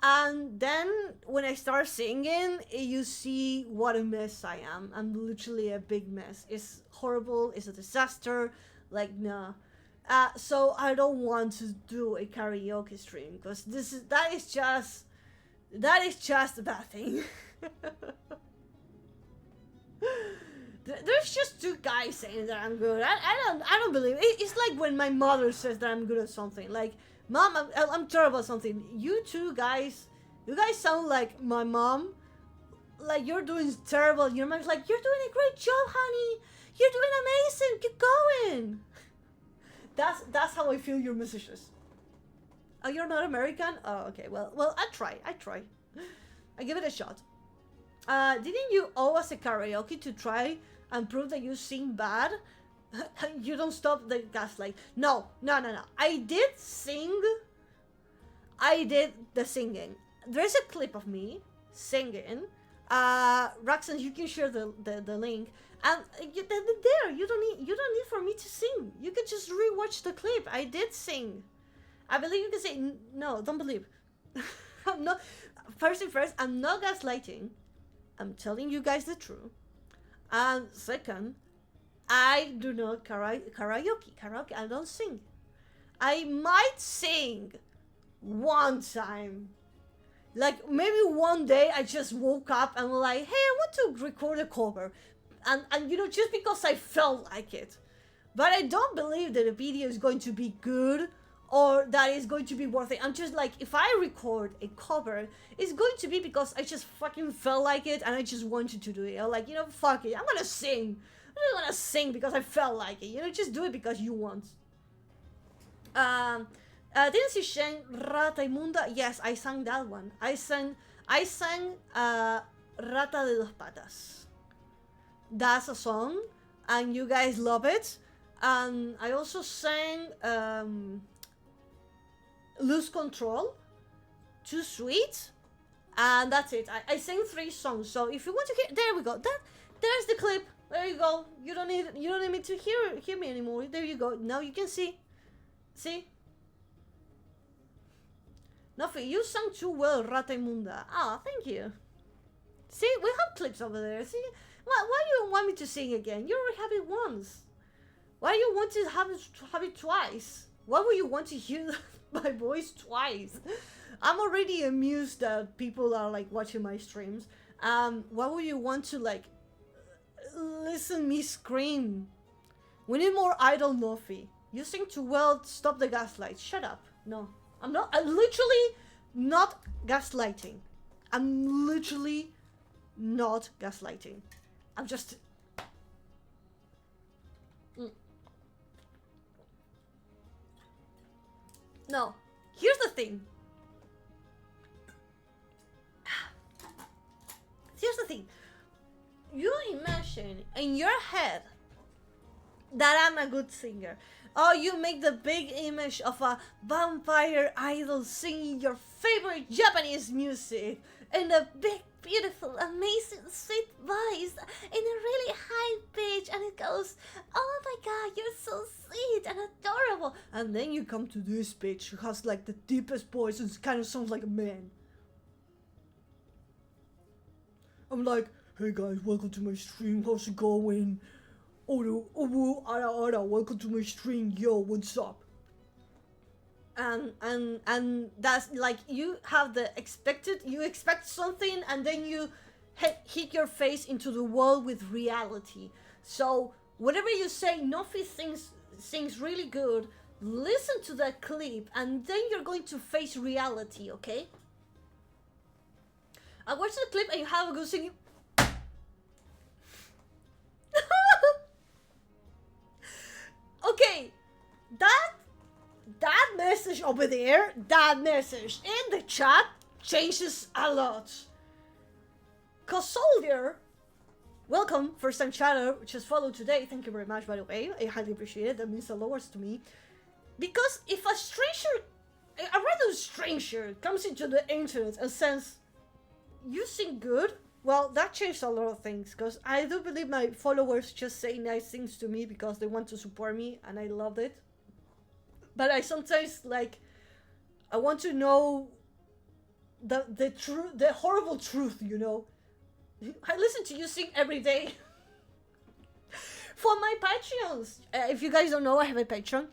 And then when I start singing, you see what a mess I am. I'm literally a big mess. It's horrible. It's a disaster. Like, nah. So I don't want to do a karaoke stream because that is just a bad thing. There's just two guys saying that I'm good. I don't believe it. It's like when my mother says that I'm good at something. Like, Mom, I'm terrible at something. You two guys, you guys sound like my mom. Like you're doing terrible. Your mom's like, you're doing a great job, honey. You're doing amazing. Keep going. That's how I feel your messages. Oh, you're not American? Oh, okay. Well, I try. I give it a shot. Didn't you owe us a karaoke to try and prove that you sing bad? You don't stop the gaslight. No. I did sing. I did the singing. There's a clip of me singing. Roxanne, you can share the link. And there, you don't need for me to sing. You can just rewatch the clip. I did sing. I believe you can say no. Don't believe. I'm not. First thing first, I'm not gaslighting. I'm telling you guys the truth. And second, I do not karaoke. I don't sing. I might sing one time. Like maybe one day I just woke up and was like, hey, I want to record a cover. And you know, just because I felt like it. But I don't believe that the video is going to be good or that it's going to be worth it. I'm just like, if I record a cover, it's going to be because I just fucking felt like it and I just wanted to do it. I'm like, you know, fuck it, I'm gonna sing. I'm not gonna sing because I felt like it. You know, just do it because you want. Didn't see Shen Rata Inmunda? Yes, I sang that one. I sang Rata de Dos Patas. That's a song, and you guys love it. And I also sang Lose Control, Too Sweet, and that's it. I sang 3 songs. So if you want to hear, there we go. There's the clip. There you go. You don't need me to hear me anymore. There you go. Now you can see. See? Nothing. You sang too well, Rata Inmunda. Ah, thank you. See, we have clips over there. See, why do you want me to sing again? You already have it once. Why do you want to have it twice? Why would you want to hear my voice twice? I'm already amused that people are like watching my streams. Why would you want to like listen me scream? We need more idol Nofi. You sing too well. Stop the gaslight. Shut up. No, I'm not. I'm literally not gaslighting. I'm literally not gaslighting. I'm just. No. Here's the thing. Here's the thing. You imagine in your head that I'm a good singer. Oh, you make the big image of a vampire idol singing your favorite Japanese music in a big, beautiful, amazing, sweet voice in a really high pitch, and it goes, oh my god, you're so sweet and adorable. And then you come to this bitch who has like the deepest voice and kind of sounds like a man. I'm like, hey guys, welcome to my stream, how's it going? welcome to my stream, yo, what's up? And that's like, you have the you expect something, and then you hit your face into the wall with reality. So whatever you say, Nofi sings really good. Listen to that clip, and then you're going to face reality, okay? I watched the clip and you have a good singing. Okay, that message over there, that message in the chat changes a lot. Cause Soldier, welcome, first time chatter, just followed today. Thank you very much, by the way. I highly appreciate it. That means a lot to me. Because if a stranger, a random stranger comes into the internet and says, you sing good, well, that changed a lot of things. Because I do believe my followers just say nice things to me because they want to support me, and I loved it. But I sometimes, like, I want to know the truth, the horrible truth, you know. I listen to you sing every day. For my Patreons, if you guys don't know, I have a Patreon.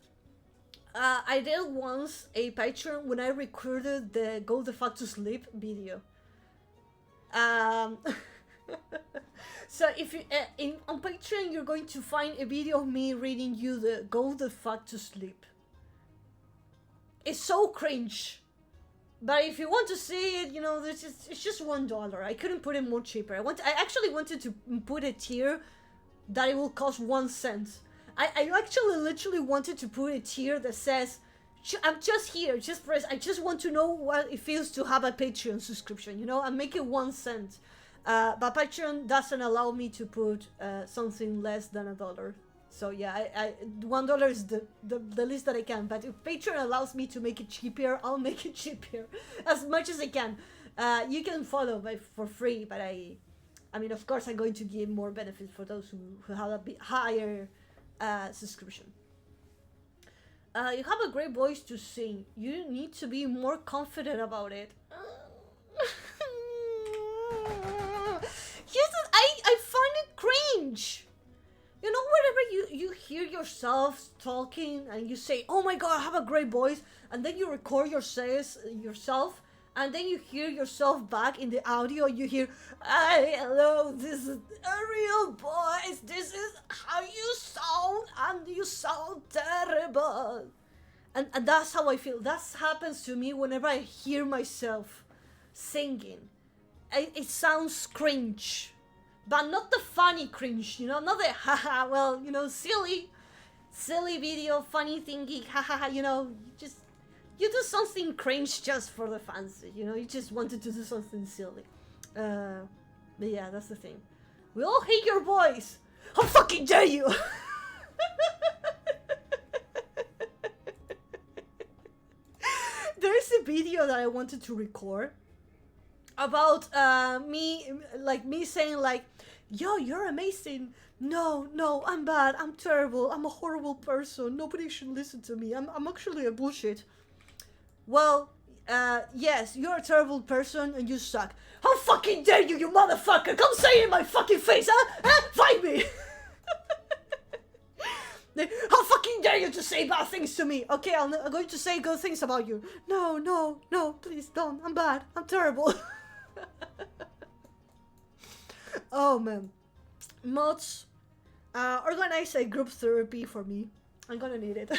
I did once a Patreon when I recorded the Go the Fuck to Sleep video. So if you on Patreon, you're going to find a video of me reading you the Go the Fuck to Sleep. It's so cringe, but if you want to see it, you know, it's just $1. I couldn't put it more cheaper. I actually wanted to put a tier that it will cost 1 cent. I actually literally wanted to put a tier that says, I'm just here, just press, I just want to know what it feels to have a Patreon subscription, you know, and make it 1 cent. But Patreon doesn't allow me to put something less than $1. So yeah, $1 is the least that I can. But if Patreon allows me to make it cheaper, I'll make it cheaper as much as I can. You can follow for free, but I mean, of course, I'm going to give more benefits for those who have a bit higher subscription. You have a great voice to sing. You need to be more confident about it. Yes, I find it cringe. You know, whenever you hear yourself talking and you say, oh my god, I have a great voice, and then you record yourself, and then you hear yourself back in the audio, you hear, hello, this is a real voice, this is how you sound, and you sound terrible. And that's how I feel. That happens to me whenever I hear myself singing. It sounds cringe. But not the funny cringe, you know, not the haha, well, you know, silly video, funny thingy, haha, you know, you do something cringe just for the fans, you know, you just wanted to do something silly. But yeah, that's the thing. We all hate your voice. How fucking dare you! There's a video that I wanted to record about me saying like, yo, you're amazing. No, I'm bad. I'm terrible. I'm a horrible person. Nobody should listen to me. I'm actually a bullshit. Well, yes, you're a terrible person and you suck. How fucking dare you, you motherfucker! Come say it in my fucking face, huh? Fight me! How fucking dare you to say bad things to me? Okay, I'm going to say good things about you. No, please don't. I'm bad. I'm terrible. Oh man. Mods, organize a group therapy for me. I'm gonna need it.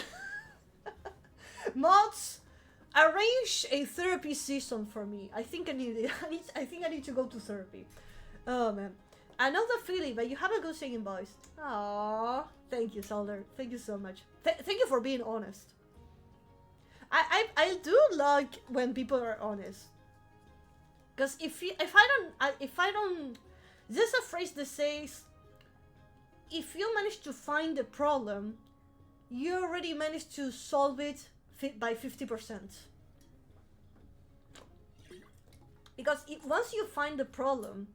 Mods, arrange a therapy season for me. I think I need it. I think I need to go to therapy. Oh man. I know the feeling, but you have a good singing voice. Aww. Thank you, Solder. Thank you so much. Thank you for being honest. I do like when people are honest. Because if I don't, there's a phrase that says, if you manage to find the problem, you already managed to solve it by 50%. Because once you find the problem,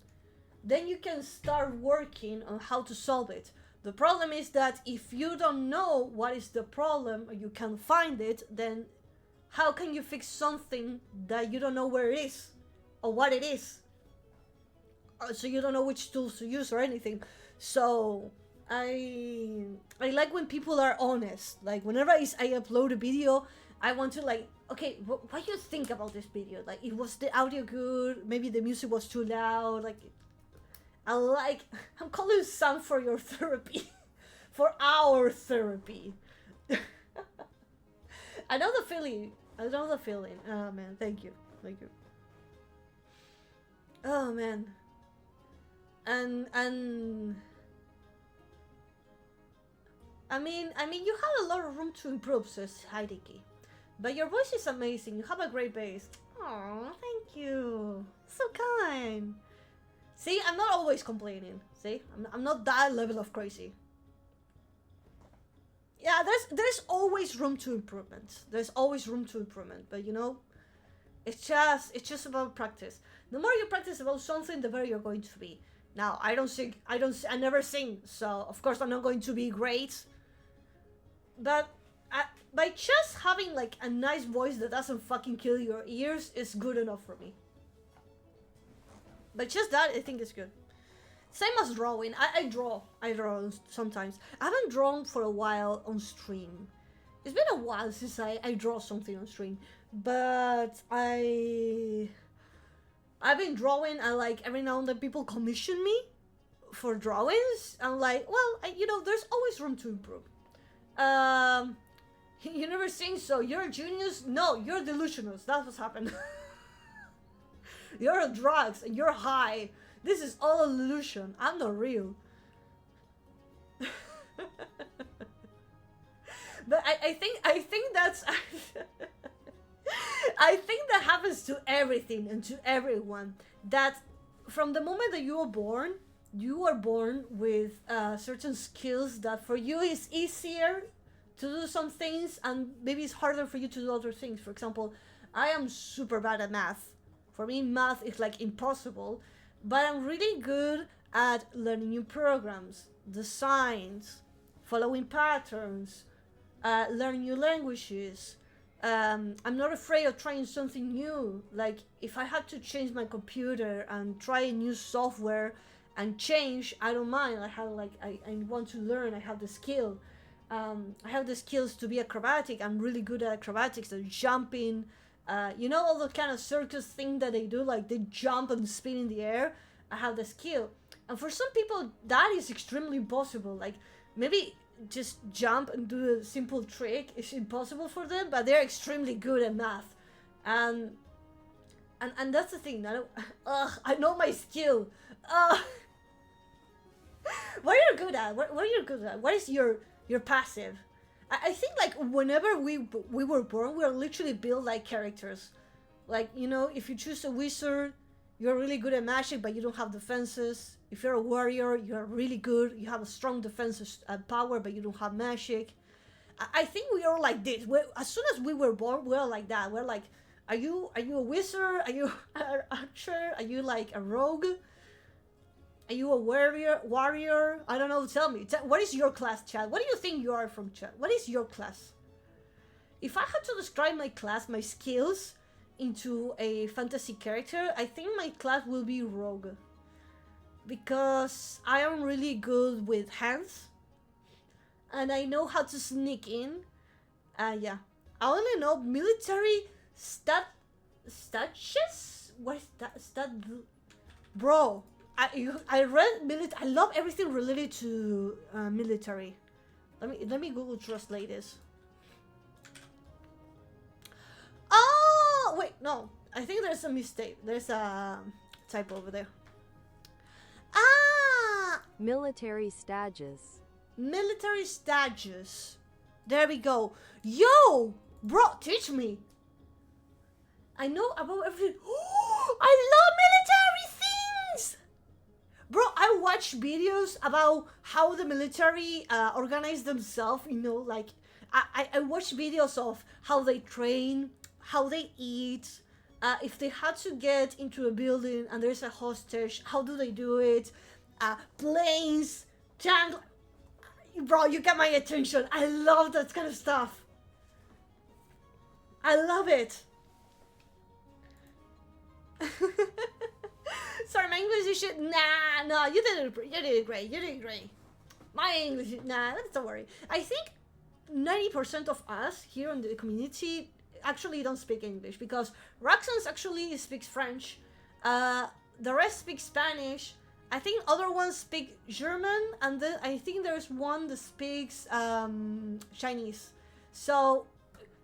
then you can start working on how to solve it. The problem is that if you don't know what is the problem, or you can't find it, then how can you fix something that you don't know where it is or what it is? So you don't know which tools to use or anything. So I like when people are honest. Like whenever I upload a video, I want to like, okay, what do you think about this video? Like, it was the audio good? Maybe the music was too loud. Like, I'm calling Sam for your therapy, for our therapy. I know the feeling. I know the feeling. Oh man, thank you. Oh man. And I mean, you have a lot of room to improve, says Heideki. But your voice is amazing. You have a great bass. Oh, thank you. So kind. See, I'm not always complaining. See, I'm not that level of crazy. Yeah, there's always room to improvement. There's always room to improvement. But you know, it's just about practice. The more you practice about something, the better you're going to be. Now, I don't sing. I never sing. So of course I'm not going to be great. But by just having like a nice voice that doesn't fucking kill your ears is good enough for me. But just that, I think is good. Same as drawing. I draw sometimes. I haven't drawn for a while on stream. It's been a while since I draw something on stream. But I've been drawing, and like every now and then people commission me for drawings. I'm like, well, you know, there's always room to improve. You never sing, so you're a genius? No, you're delusional. That's what's happened. You're on drugs and you're high. This is all an illusion. I'm not real. But I think that's I think that happens to everything and to everyone. That from the moment that you are born with certain skills that for you is easier to do some things, and maybe it's harder for you to do other things. For example, I am super bad at math. For me, math is like impossible, but I'm really good at learning new programs, designs, following patterns, learning new languages. I'm not afraid of trying something new. Like if I had to change my computer and try a new software and change, I don't mind. I want to learn. I have the skill. I have the skills to be acrobatic. I'm really good at acrobatics, so jumping. You know, all the kind of circus thing that they do, like they jump and spin in the air. I have the skill. And for some people, that is extremely impossible. Like maybe just jump and do a simple trick is impossible for them, but they're extremely good at math. And that's the thing. I know my skill. What are you good at? What are you good at? What is your passive? I think like whenever we were born, we are literally built like characters. Like, you know, if you choose a wizard, you're really good at magic, but you don't have defenses. If you're a warrior, you're really good. You have a strong defense and power, but you don't have magic. I think we are like this. As soon as we were born, we are like that. We're like, are you a wizard? Are you an archer? Are you like a rogue? Are you a warrior? I don't know. Tell me. What is your class, Chad? What do you think you are from, Chad? What is your class? If I had to describe my class, my skills into a fantasy character, I think my class will be rogue. Because I am really good with hands. And I know how to sneak in. Yeah. I only know military statures? What is that? Bro. I read I love everything related to military. Let me Google translate this. Oh wait, no. I think there's a mistake. There's a typo over there. Military stages. Military stages. There we go. Yo, bro, teach me. I know about everything. I love military things. Bro, I watch videos about how the military organize themselves, you know, like I watch videos of how they train, how they eat, if they had to get into a building and there's a hostage, how do they do it, planes, tanks. Bro, you get my attention. I love that kind of stuff. I love it. Sorry, my English is shit. Nah, no, you did it great. You did great. My English, nah, don't worry. I think 90% of us here in the community actually don't speak English because Roxanne actually speaks French. The rest speak Spanish. I think other ones speak German, and then I think there's one that speaks Chinese. So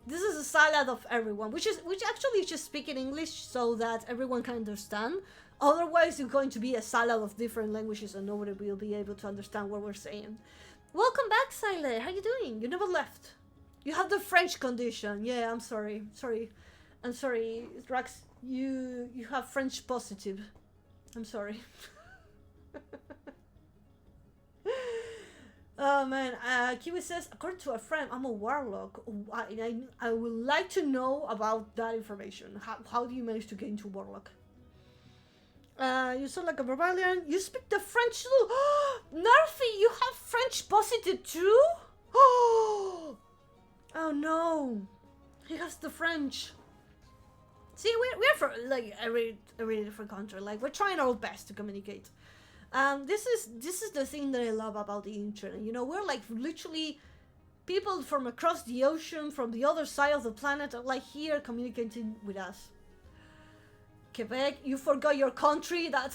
this is a salad of everyone, which actually is just speaking English so that everyone can understand. Otherwise, it's going to be a salad of different languages, and nobody will be able to understand what we're saying. Welcome back, Sile. How you doing? You never left. You have the French condition. Yeah, I'm sorry. I'm sorry, Drax. You have French positive. I'm sorry. Oh man, Kiwi says, according to a friend, I'm a warlock. I would like to know about that information. How do you manage to get into warlock? You sound like a barbarian. You speak the French too. Narfi, you have French positive too? Oh no. He has the French. See, we're from like a really different country. Like, we're trying our best to communicate. This is the thing that I love about the internet. You know, we're like literally people from across the ocean, from the other side of the planet, are like here communicating with us. Quebec, you forgot your country. That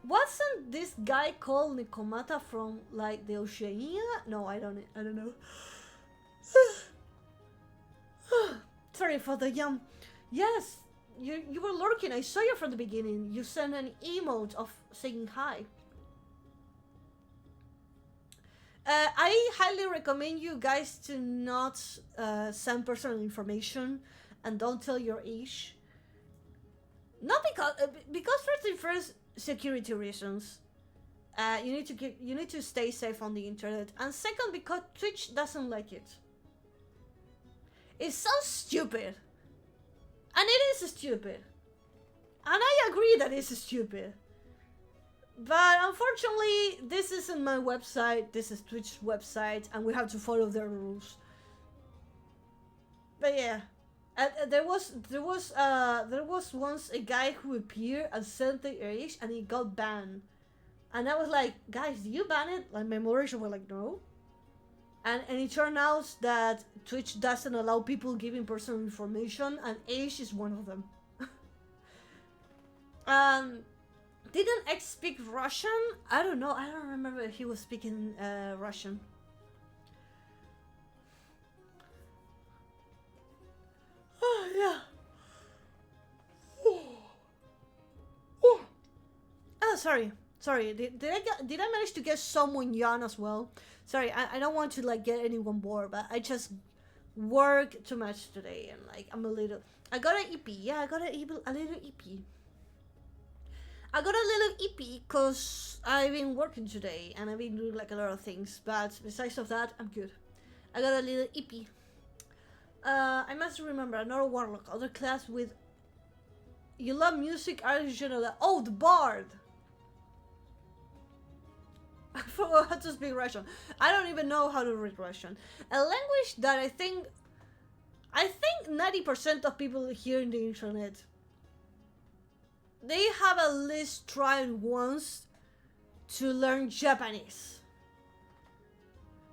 wasn't this guy called Nikomata from like the Oceania? No, I don't know. Sorry for the yum. Yes, you were lurking. I saw you from the beginning. You sent an emote of saying hi. I highly recommend you guys to not send personal information and don't tell your age. Not because first security reasons. You need to stay safe on the internet, and second because Twitch doesn't like it. It sounds stupid, and it is stupid, and I agree that it's stupid. But unfortunately, this isn't my website. This is Twitch's website, and we have to follow their rules. But yeah. There was once a guy who appeared and said the age and he got banned, and I was like, guys, did you ban it? Like, my moderation were like, no. And it turned out that Twitch doesn't allow people giving personal information, and age is one of them. Didn't X speak Russian? I don't know. I don't remember if he was speaking Russian. Oh, yeah. Oh, sorry. Did I manage to get someone yawn as well? Sorry, I don't want to like get anyone bored, but I just work too much today, and like I got an EP. Yeah, I got a little EP. I got a little EP because I've been working today and I've been doing like a lot of things. But besides of that, I'm good. I got a little EP. I must remember another warlock, other class with. You love music, original. Oh, the bard. I forgot how to speak Russian. I don't even know how to read Russian. A language that I think 90% of people here in the internet, they have at least tried once to learn Japanese.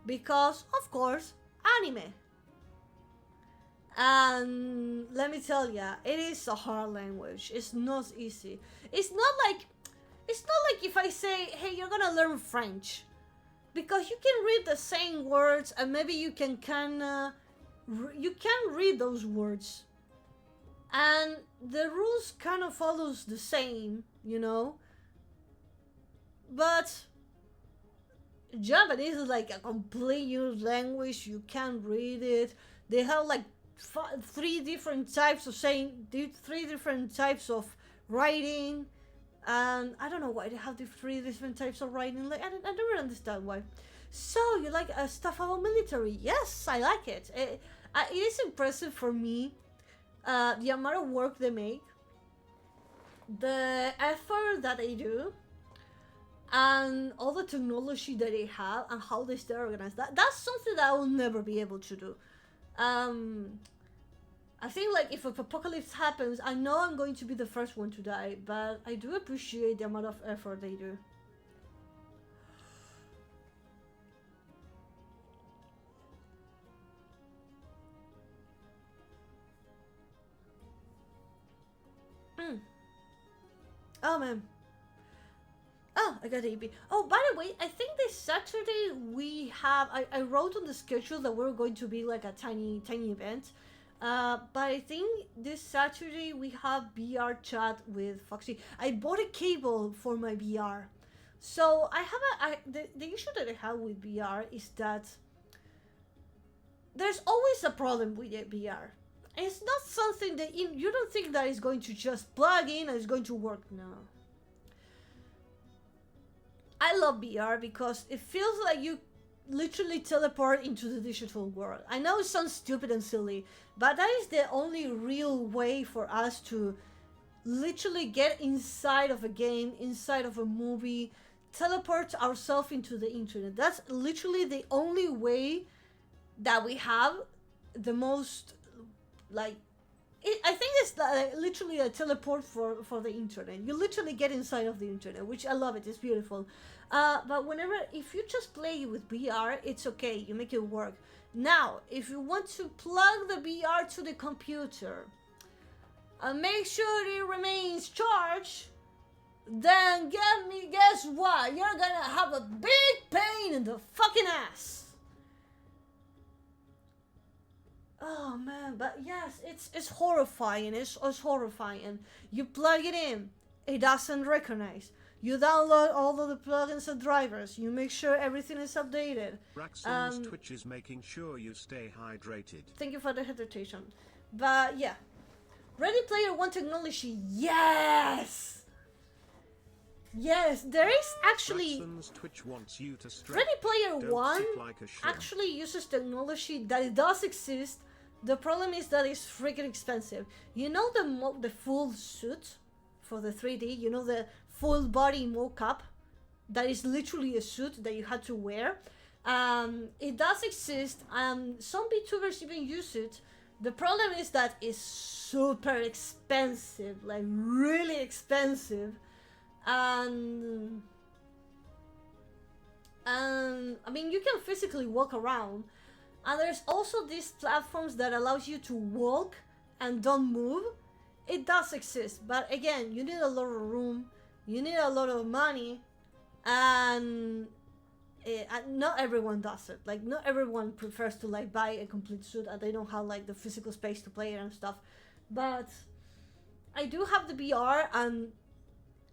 Because, of course, anime. And let me tell ya, it is a hard language. It's not easy. It's not like if I say, hey, you're gonna learn French. Because you can read the same words and maybe you can read those words. And the rules kind of follows the same, you know. But Japanese is like a complete new language. You can't read it. They have like three different types of saying, three different types of writing, and I don't know why they have the three different types of writing. Like I never understand why. So you like stuff about military? Yes, I like it. It is impressive for me, the amount of work they make, the effort that they do, and all the technology that they have and how they stay organized. That's something that I will never be able to do. I think like if an apocalypse happens, I know I'm going to be the first one to die, but I do appreciate the amount of effort they do. Oh man. Oh, I got the EP. Oh, by the way, I think this Saturday we have. I wrote on the schedule that we're going to be like a tiny event. But I think this Saturday we have VR chat with Foxy. I bought a cable for my VR, so I have the issue that I have with VR is that there's always a problem with VR. It's not something that you don't think that is going to just plug in and it's going to work. No. I love VR because it feels like you literally teleport into the digital world. I know it sounds stupid and silly, but that is the only real way for us to literally get inside of a game, inside of a movie, teleport ourselves into the internet. That's literally the only way that we have the most, like, I think it's literally a teleport for the internet. You literally get inside of the internet, which I love it. It's beautiful. But if you just play with VR, it's okay. You make it work. Now, if you want to plug the VR to the computer and make sure it remains charged, then guess what? You're gonna have a big pain in the fucking ass. Oh man, but yes, it's horrifying. It's horrifying. You plug it in, it doesn't recognize. You download all of the plugins and drivers. You make sure everything is updated. Raxon's Twitch is making sure you stay hydrated. Thank you for the hesitation. But yeah, Ready Player One technology. Yes, yes. There is actually Raxon's Twitch wants you to stretch. Ready Player Don't One sit like a shrimp. actually uses technology that it does exist. The problem is that it's freaking expensive. You know the full suit for the 3D. You know the full body mocap that is literally a suit that you had to wear. It does exist. Some Vtubers even use it. The problem is that it's super expensive, like really expensive, and I mean you can physically walk around. And there's also these platforms that allows you to walk and don't move. It does exist, but again, you need a lot of room, you need a lot of money, and not everyone does it. Like, not everyone prefers to like buy a complete suit, and they don't have like the physical space to play it and stuff. But I do have the VR, and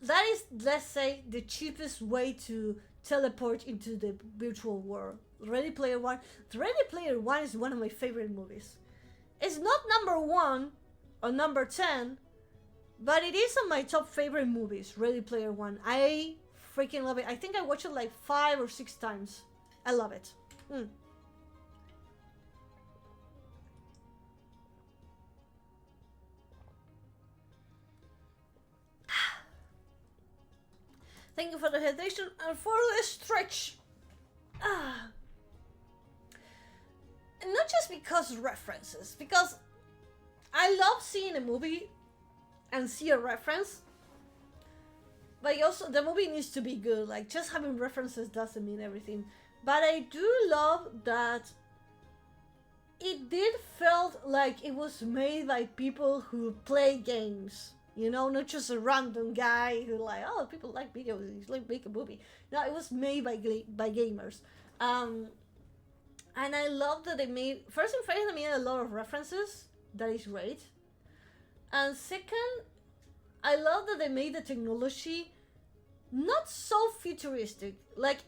that is, let's say, the cheapest way to teleport into the virtual world. Ready Player One. Ready Player One is one of my favorite movies. It's not number 1 or number 10, but it is on my top favorite movies. Ready Player One. I freaking love it. I think I watched it like 5 or 6 times. I love it. Thank you for the hydration and for the stretch. And not just because references, because I love seeing a movie and see a reference, but also the movie needs to be good. Like, just having references doesn't mean everything. But I do love that it did felt like it was made by people who play games. You know, not just a random guy who like, oh, people like video games, like make a movie. No, it was made by gamers. And I love that they made, first and foremost, they made a lot of references. That is great. And second, I love that they made the technology not so futuristic. Like,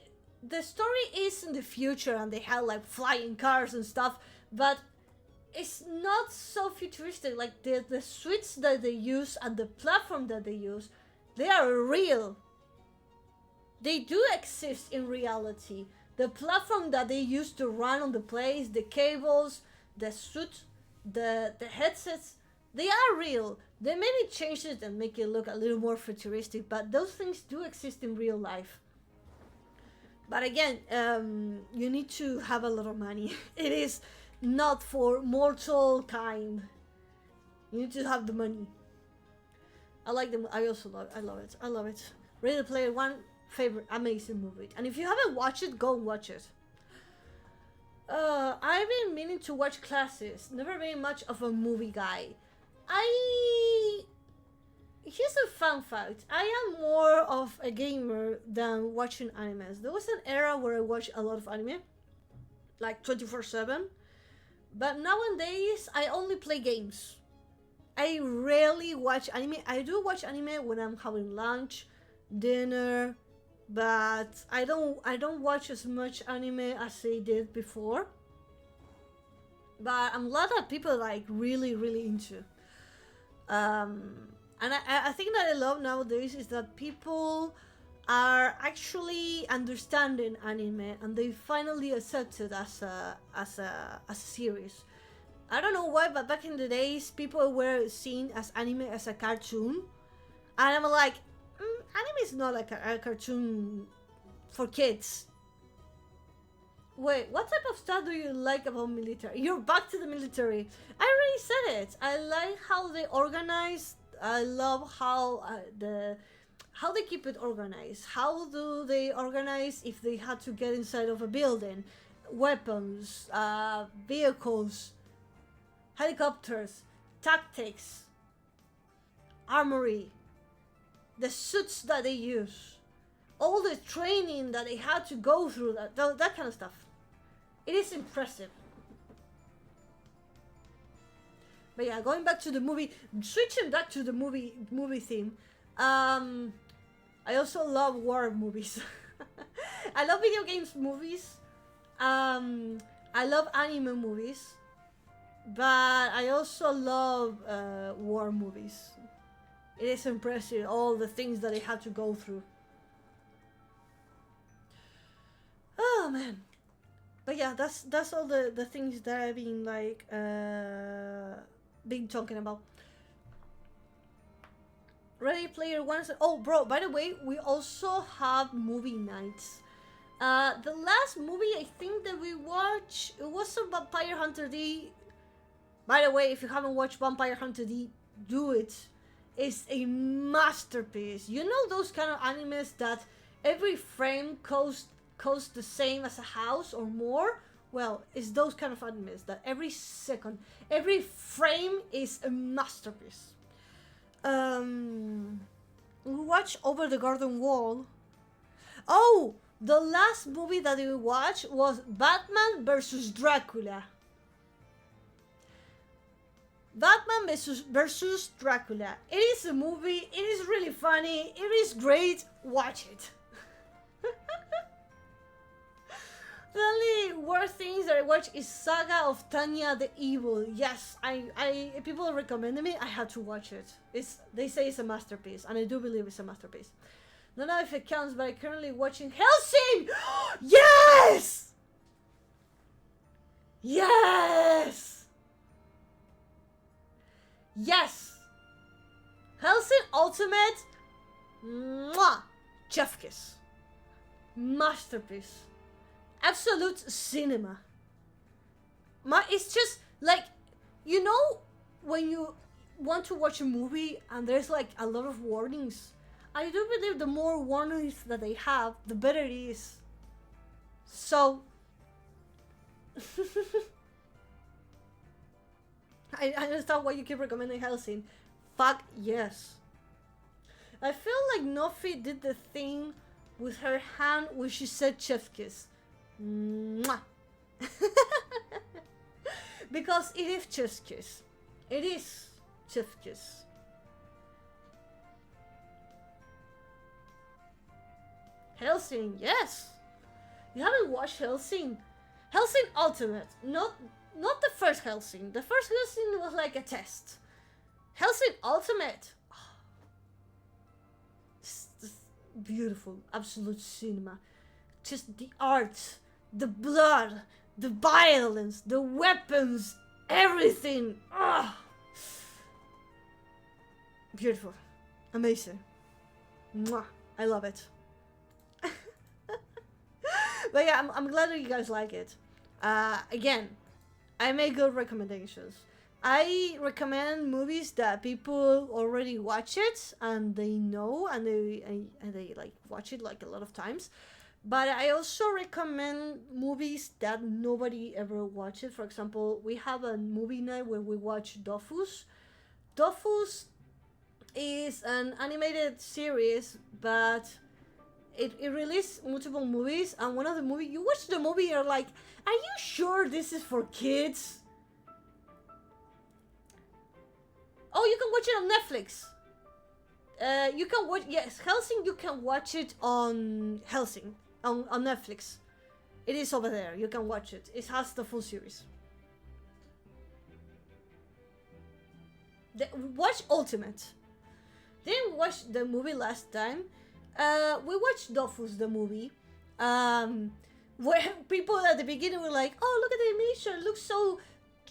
the story is in the future and they have like flying cars and stuff, but it's not so futuristic. Like, the suits that they use and the platform that they use, they are real. They do exist in reality. The platform that they use to run on the place, the cables, the suit, the headsets, they are real. They maybe change it and make it look a little more futuristic, but those things do exist in real life. But again, you need to have a lot of money. It is not for mortal kind. You need to have the money. I like them. I also love. I love it. I love it. Ready Player One, favorite, amazing movie. And if you haven't watched it, go watch it. I've been meaning to watch Classes. Never been much of a movie guy. here's a fun fact. I am more of a gamer than watching animes. There was an era where I watched a lot of anime, like 24/7. But nowadays, I only play games. I rarely watch anime. I do watch anime when I'm having lunch, dinner, but I don't watch as much anime as I did before. But I'm glad that people like really into. And I think that I love nowadays is that people are actually understanding anime and they finally accept it as a series. I don't know why, but back in the days, people were seen as anime as a cartoon, and I'm like, anime is not like a cartoon for kids. Wait, what type of stuff do you like about military? You're back to the military. I already said it. I like how they organize. I love how how they keep it organized. How do they organize if they had to get inside of a building? Weapons, vehicles, helicopters, tactics, armory, the suits that they use, all the training that they had to go through, that kind of stuff. It is impressive. But yeah, going back to the movie, switching back to the movie theme. I also love war movies. I love video games movies. I love anime movies. But I also love war movies. It is impressive, all the things that they had to go through. Oh man. But yeah, that's all the things that I've been like been talking about. Ready Player One. Oh, bro, by the way, we also have movie nights. The last movie I think that we watched, it was a Vampire Hunter D. By the way, if you haven't watched Vampire Hunter D, do it. It's a masterpiece. You know those kind of animes that every frame costs the same as a house or more? Well, it's those kind of animes that every second, every frame is a masterpiece. We watched Over the Garden Wall. Oh, the last movie that we watched was Batman vs. Dracula. Batman versus Dracula. It is a movie. It is really funny. It is great. Watch it. The only worst things that I watch is Saga of Tanya the Evil. Yes, I people recommended me. I had to watch it. They say it's a masterpiece, and I do believe it's a masterpiece. Don't know if it counts, but I'm currently watching Hellsing. Yes. Yes. Yes. Hellsing Ultimate. Mwah. Chef kiss. Masterpiece. Absolute cinema. It's just like, you know, when you want to watch a movie and there's like a lot of warnings. I do believe the more warnings that they have, the better it is. So I understand why you keep recommending Hellsing. Fuck yes. I feel like Nofi did the thing with her hand when she said chef kiss. Mwah. Because it is chef kiss. It is chef kiss. Hellsing, yes. You haven't watched Hellsing? Hellsing Ultimate, not the first Hellsing. The first Hellsing was like a test. Hellsing Ultimate, it's beautiful, absolute cinema. Just the art, the blood, the violence, the weapons, everything. Beautiful, amazing. Mwah. I love it. But yeah, I'm glad that you guys like it. Again, I make good recommendations. I recommend movies that people already watch it and they know and they like watch it like a lot of times. But I also recommend movies that nobody ever watches. For example, we have a movie night where we watch Dofus. Dofus is an animated series, but it released multiple movies, and one of the movies, you watch the movie, you're like, are you sure this is for kids? Oh, you can watch it on Netflix. You can watch, yes, Helsing, you can watch it on Helsing, on Netflix. It is over there, you can watch it. It has the full series. Watch Ultimate. Didn't watch the movie last time. We watched Dofus, the movie. Where people at the beginning were like, oh, look at the animation, it looks so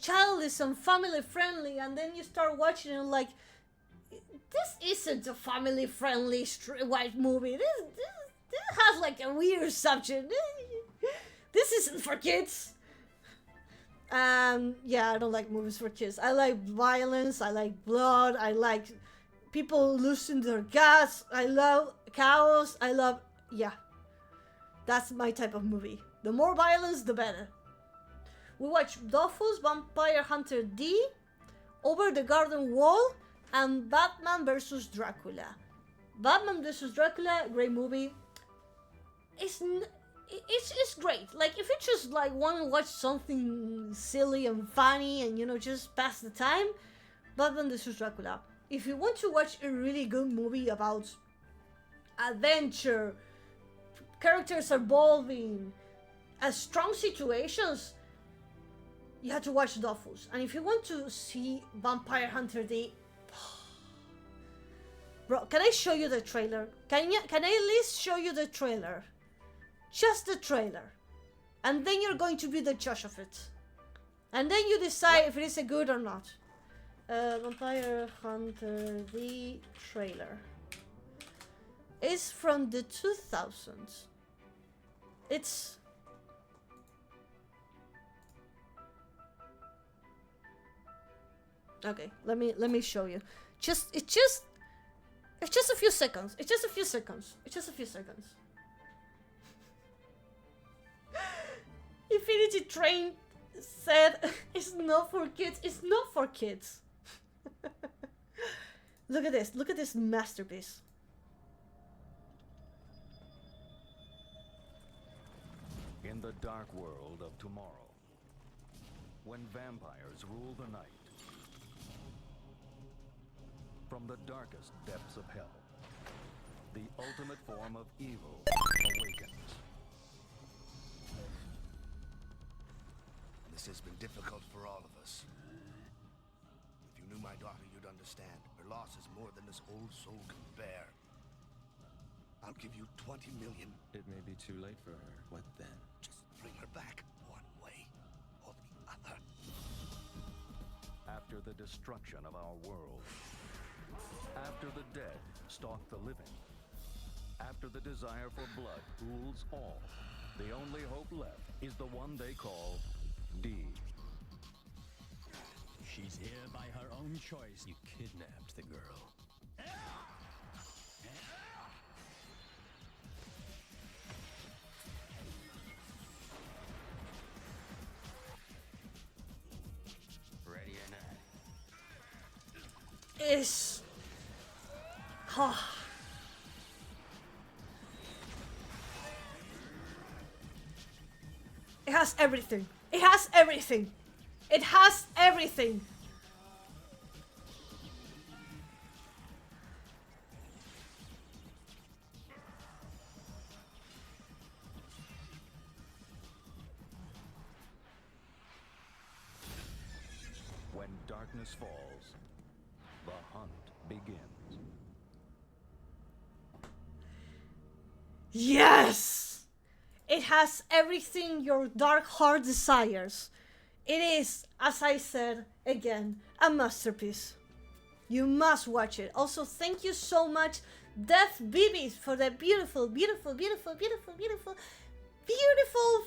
childish and family friendly, and then you start watching it and like, this isn't a family friendly white movie. This has like a weird subject. This isn't for kids. Yeah, I don't like movies for kids. I like violence, I like blood, I like people losing their gas, I love chaos, yeah. That's my type of movie. The more violence, the better. We watched Dofus, Vampire Hunter D, Over the Garden Wall, and Batman vs. Dracula. Batman vs. Dracula, great movie. It's great. Like, if you just like want to watch something silly and funny and, you know, just pass the time, Batman vs. Dracula. If you want to watch a really good movie about adventure, characters evolving, strong situations, you have to watch Dofus. And if you want to see Vampire Hunter D, bro, can I show you the trailer? Can I at least show you the trailer? Just the trailer. And then you're going to be the judge of it. And then you decide if it is a good or not. Vampire Hunter D trailer. It's from the 2000s. It's... Okay, let me show you. It's just a few seconds. It's just a few seconds. Infinity Train said it's not for kids. It's not for kids. Look at this. Look at this masterpiece. In the dark world of tomorrow, when vampires rule the night, from the darkest depths of hell, the ultimate form of evil awakens. This has been difficult for all of us. If you knew my daughter, you'd understand. Her loss is more than this old soul can bear. I'll give you 20 million. It may be too late for her. What then? Just bring her back one way or the other. After the destruction of our world, after the dead stalk the living, after the desire for blood rules all, the only hope left is the one they call D. She's here by her own choice. You kidnapped the girl. Ready or not? It's... Oh. It has everything. It has everything. It has everything. When darkness falls, the hunt begins. Yes! It has everything your dark heart desires. It is, as I said, again, a masterpiece. You must watch it. Also, thank you so much, Death Bibis, for that beautiful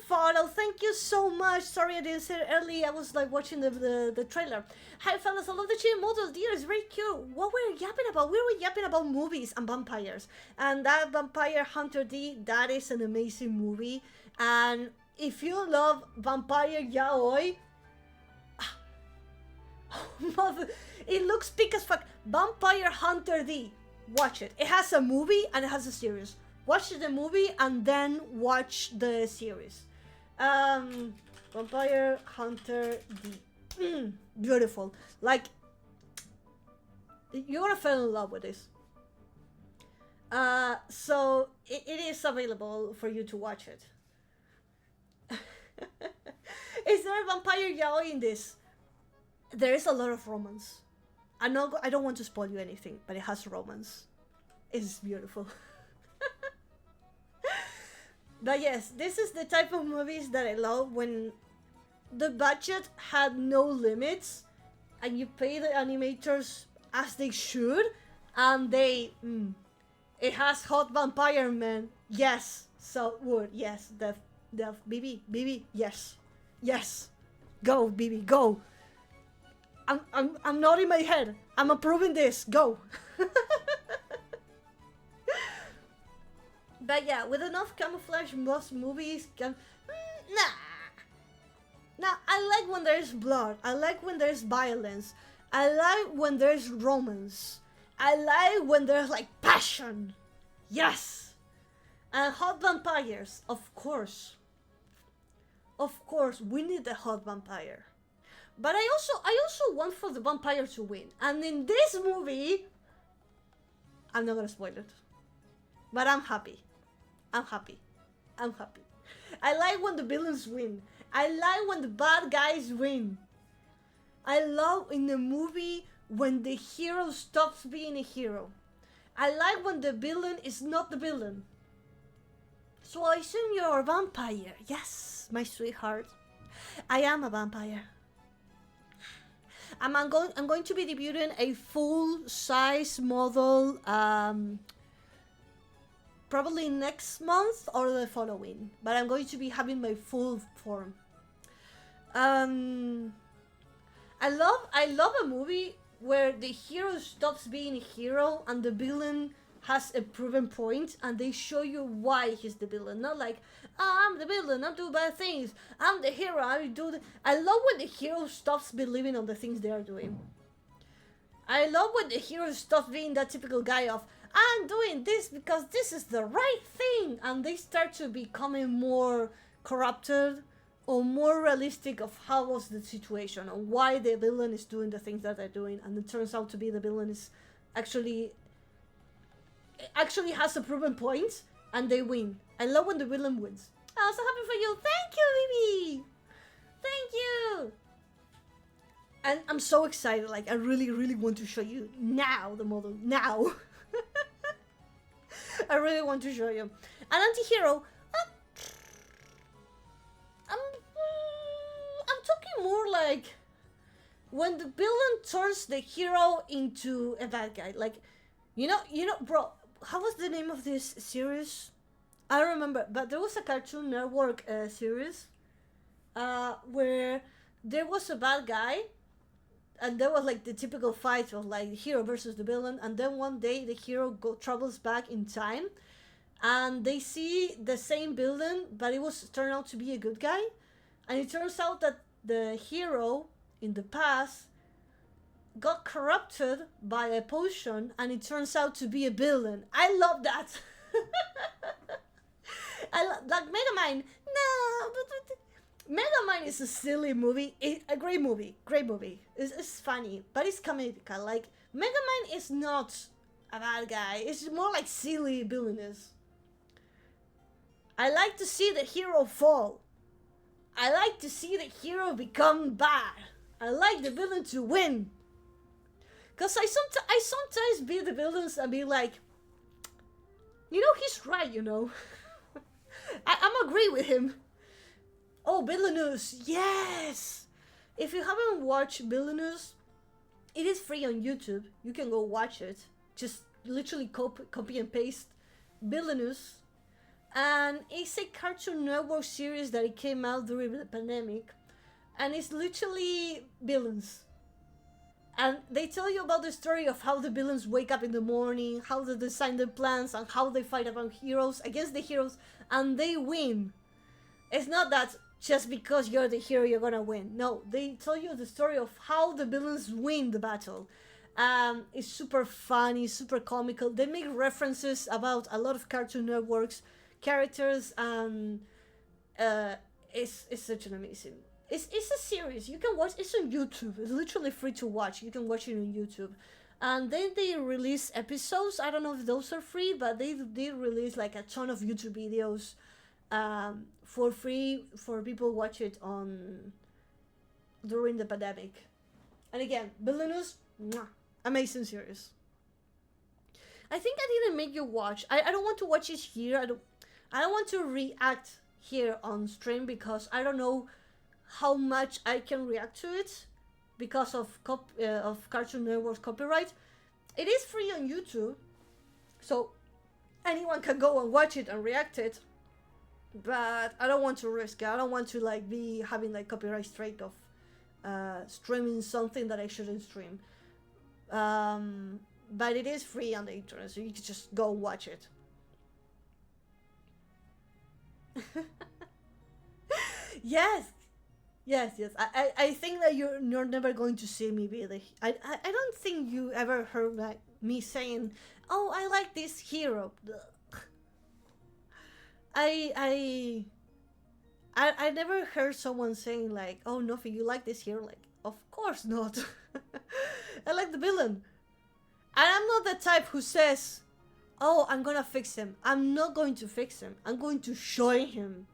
photo. Thank you so much. Sorry I didn't say it early. I was like watching the trailer. Hi fellas, I love the chill model. Dear, it's very cute. What were we yapping about? We were yapping about movies and vampires. And that Vampire Hunter D, that is an amazing movie. And if you love vampire yaoi, Mother, it looks big as fuck. Vampire Hunter D. Watch it. It has a movie and it has a series. Watch the movie and then watch the series. Vampire Hunter D. Beautiful. Like, you're gonna fall in love with this. So it is available for you to watch it. Is there a vampire yaoi in this? There is a lot of romance. I don't want to spoil you anything, but it has romance. It's beautiful. But yes, this is the type of movies that I love, when the budget had no limits and you pay the animators as they should, and they it has hot vampire men. Yes, so would yes, the BB, yes, go BB, go. I'm nodding my head. I'm approving this. Go. But yeah, with enough camouflage, most movies can. Nah. Now, I like when there's blood. I like when there's violence. I like when there's romance. I like when there's like passion. Yes. And hot vampires, of course. Of course, we need a hot vampire. But I also want for the vampire to win. And in this movie, I'm not gonna spoil it. But I'm happy. I'm happy. I like when the villains win. I like when the bad guys win. I love in the movie when the hero stops being a hero. I like when the villain is not the villain. So I assume you're a vampire. Yes, my sweetheart. I am a vampire. I'm going to be debuting a full-size model probably next month or the following, but I'm going to be having my full form. I love a movie where the hero stops being a hero and the villain has a proven point, and they show you why he's the villain. Not like, oh, I'm the villain, I do bad things, I'm the hero, I love when the hero stops believing on the things they are doing. I love when the hero stops being that typical guy of, I'm doing this because this is the right thing, and they start to becoming more corrupted or more realistic of how was the situation and why the villain is doing the things that they're doing, and it turns out to be the villain is actually has a proven point and they win. I love when the villain wins. I'm so happy for you. Thank you, Bibi. Thank you. And I'm so excited. Like, I really, really want to show you now the model. Now. I really want to show you. An anti-hero. I'm talking more like when the villain turns the hero into a bad guy. Like, you know, bro, how was the name of this series? I don't remember, but there was a Cartoon Network series where there was a bad guy, and there was like the typical fight of like the hero versus the villain, and then one day the hero travels back in time, and they see the same villain, but it was turned out to be a good guy, and it turns out that the hero in the past got corrupted by a potion, and it turns out to be a villain. I love that. Like Megamind. No, but Megamind is a silly movie. A great movie. It's funny, but it's comedic. Like, Megamind is not a bad guy. It's more like silly villainous. I like to see the hero fall. I like to see the hero become bad. I like the villain to win. Cause I sometimes be the villains and be like, he's right, I'm agree with him. Oh, Villainous, yes! If you haven't watched Villainous, it is free on YouTube. You can go watch it. Just literally copy and paste Villainous. And it's a Cartoon Network series that it came out during the pandemic. And it's literally villains. And they tell you about the story of how the villains wake up in the morning, how they design their plans, and how they fight against the heroes, and they win. It's not that, just because you're the hero you're gonna win. No, they tell you the story of how the villains win the battle. It's super funny, super comical. They make references about a lot of Cartoon Network's characters, and it's such an amazing. It's a series you can watch. It's on YouTube. It's literally free to watch. You can watch it on YouTube. And then they release episodes. I don't know if those are free, but they release like a ton of YouTube videos for free for people watch it on during the pandemic. And again, Villainous, amazing series. I think I didn't make you watch. I don't want to watch it here. I don't want to react here on stream because I don't know how much I can react to it because of Cartoon Network's copyright. It is free on YouTube, so anyone can go and watch it and react it. But I don't want to risk it. I don't want to like be having like copyright strike of streaming something that I shouldn't stream. But it is free on the internet, so you can just go watch it. Yes. I think that you're never going to see me be the. I don't think you ever heard like me saying, "Oh, I like this hero." I never heard someone saying like, "Oh, Nofi, you like this hero?" Like, of course not. I like the villain, and I'm not the type who says, "Oh, I'm gonna fix him." I'm not going to fix him. I'm going to show him.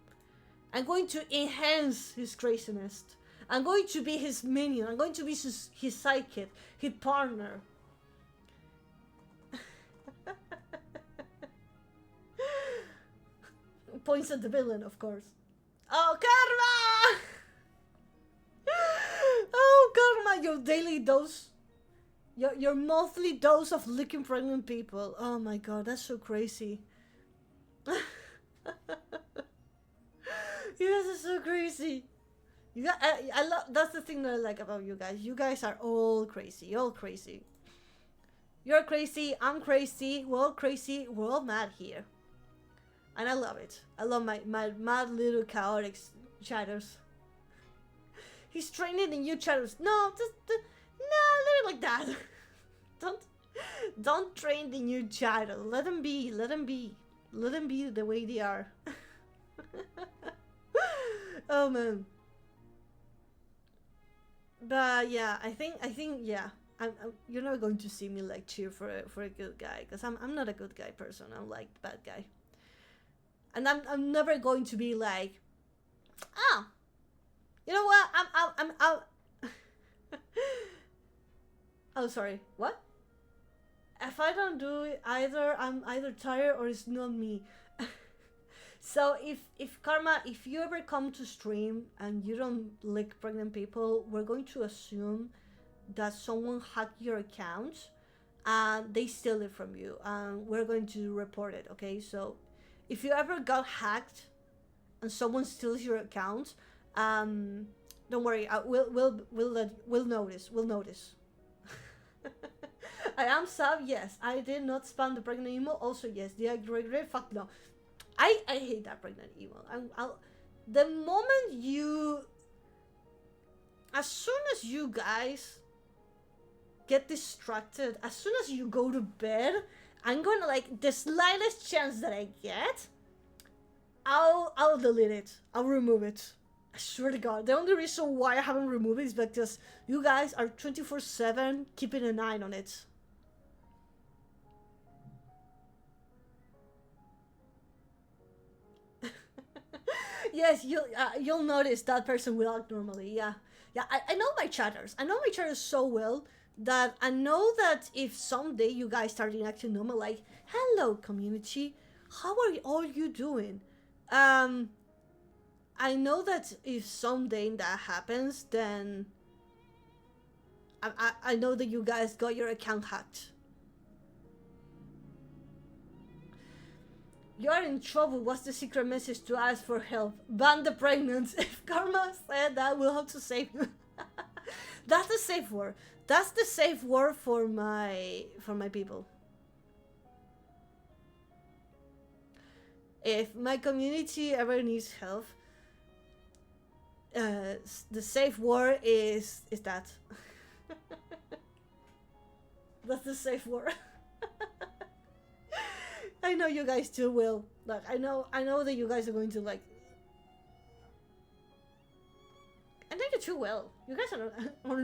I'm going to enhance his craziness. I'm going to be his minion. I'm going to be his sidekick, his partner. Points at the villain, of course. Oh, Karma! Oh, Karma, your daily dose. Your monthly dose of licking pregnant people. Oh my god, that's so crazy. You guys are so crazy. You got, I love. That's the thing that I like about you guys. You guys are all crazy. All crazy. You're crazy. I'm crazy. We're all crazy. We're all mad here, and I love it. I love my mad little chaotic chatters. He's training in you chatters. No, just no, leave it like that. Don't train the new chatter. Let them be. Let them be. Let them be the way they are. Oh man. But yeah, I think yeah. You're not going to see me like cheer for a good guy, because I'm not a good guy person. I'm like bad guy. And I'm never going to be like, oh, you know what? I'm oh, sorry. What? If I don't do it either, I'm either tired or it's not me. So if Karma, if you ever come to stream and you don't lick pregnant people, we're going to assume that someone hacked your account and they steal it from you, and we're going to report it. Okay, so if you ever got hacked and someone steals your account, don't worry, we'll notice. We'll notice. I am Sab. Yes, I did not spam the pregnant emo. Also, yes, the regret. Fuck no. I hate that pregnant emo. The moment you, as soon as you guys get distracted, as soon as you go to bed, I'm gonna like the slightest chance that I get, I'll delete it. I'll remove it. I swear to God. The only reason why I haven't removed it is because you guys are 24/7 keeping an eye on it. Yes, you'll notice that person will act normally. Yeah. I know my chatters. I know my chatters so well that I know that if someday you guys start acting normal, like, hello community, how are all you doing? I know that if someday that happens, then I know that you guys got your account hacked. You are in trouble. What's the secret message to ask for help? Ban the pregnant. If Karma said that, we'll have to save you. That's the safe word. That's the safe word for my people. If my community ever needs help, the safe word is that. That's the safe word. I know you guys too will. Like I know that you guys are going to like. I think you too will. You guys are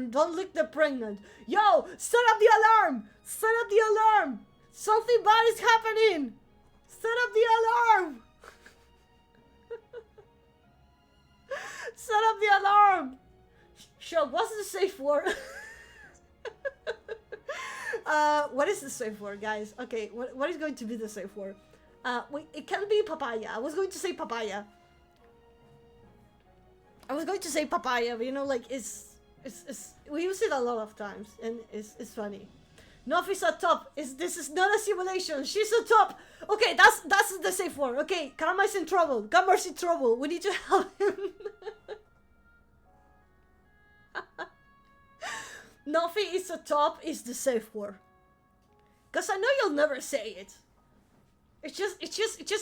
don't look the pregnant. Yo, set up the alarm! Set up the alarm! Something bad is happening! Set up the alarm! Set up the alarm! Sure, what's the safe word? What is the safe word, guys? Okay, what is going to be the safe word? Wait, it can be papaya. I was going to say papaya. But you know, like it's we use it a lot of times, and it's funny. Nofi's a top. This is not a simulation. She's a top. Okay, that's the safe word. Okay, Karma's in trouble. Karma's in trouble. We need to help him. Nofi is a top is the safe word. Cause I know you'll never say it. It's just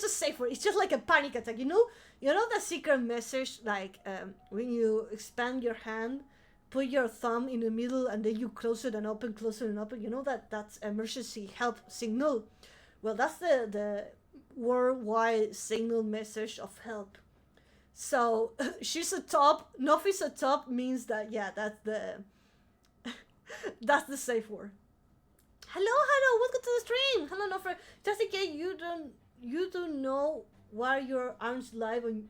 a safe word. It's just like a panic attack. You know the secret message, like when you expand your hand, put your thumb in the middle, and then you close it and open, close it and open. You know that's emergency help signal. Well, that's the worldwide signal message of help. So she's a top. Nofi's a top means that that's the safe word. Hello, welcome to the stream. Hello, Nofer. Just in case you don't know why your arms live on.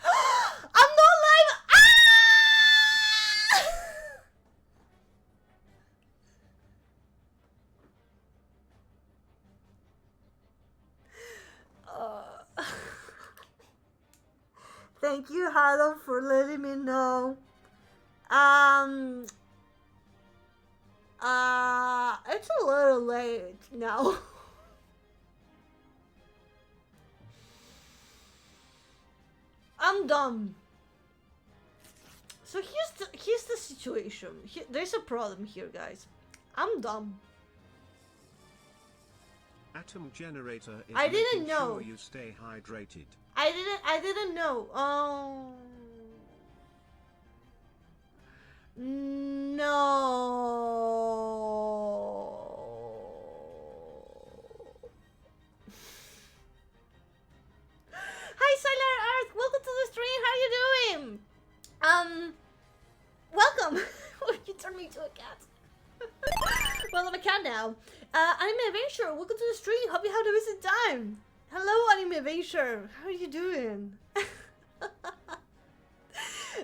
I'm not live. Thank you, Hello, for letting me know. It's a little late now. I'm dumb. So here's the situation. There's a problem here, guys. I'm dumb. Atom generator is I didn't making know. sure you stay hydrated. I didn't know. No. Hi, Sailor Earth. Welcome to the stream. How are you doing? Welcome. You turned me into a cat. Well, I'm a cat now. Anime Adventure. Welcome to the stream. Hope you had a visit time. Hello, Anime Adventure. How are you doing?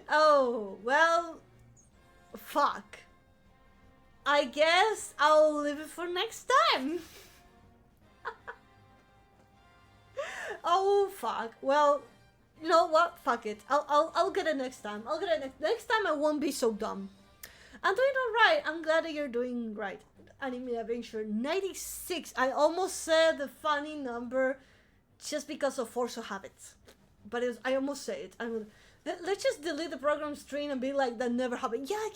Oh, well. Fuck. I guess I'll leave it for next time. Oh fuck. Well, you know what? Fuck it. I'll get it next time. I'll get it next time. I won't be so dumb. I'm doing alright. I'm glad that you're doing right. Anime Adventure 96. I almost said the funny number just because of force of habits, but I almost said it. Let's just delete the program stream and be like that never happened. Yeah.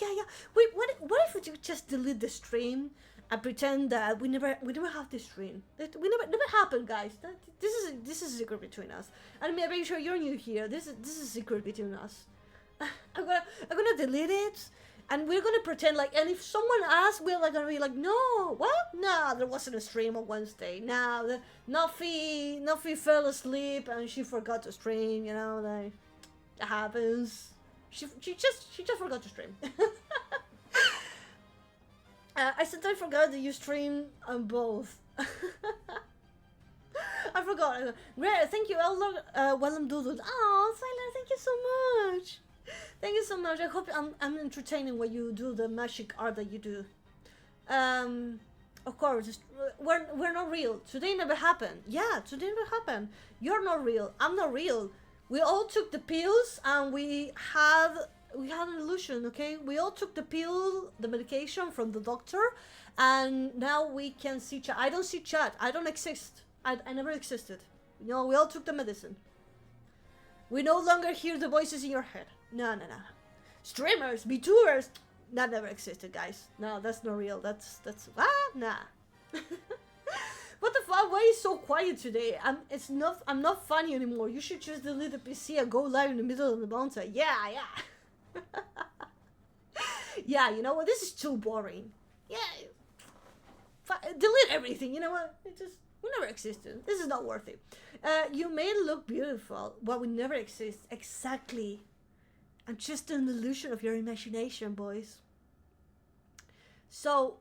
Wait, what if we just delete the stream and pretend that we never have this stream? We never happened, guys. This is a secret between us. And maybe sure you're new here. This is a secret between us. I'm gonna delete it, and we're gonna pretend like. And if someone asks, we're like gonna be like, no, what? No, there wasn't a stream on Wednesday. No, Nofi fell asleep and she forgot to stream. You know, like. It happens. She just forgot to stream. I sometimes forgot that you stream on both. I forgot. Great, thank you, Elder. Wellum Doodle. Oh, Silent, thank you so much. Thank you so much. I hope I'm entertaining when you do the magic art that you do. Of course, we're not real. Today never happened. Yeah, today never happened. You're not real. I'm not real. We all took the pills and we had an illusion, okay? We all took the pill, the medication from the doctor, and now we can see chat. I don't see chat. I don't exist. I never existed. You know, we all took the medicine. We no longer hear the voices in your head. No. Streamers, Vtubers, that never existed, guys. No, that's not real. That's nah. What the fuck? Why are you so quiet today? I'm not funny anymore. You should just delete the PC and go live in the middle of the mountain. Yeah. Yeah, you know what? This is too boring. Yeah. Delete everything. You know what? We never existed. This is not worth it. You may look beautiful, but we never exist. Exactly. I'm just an illusion of your imagination, boys. So,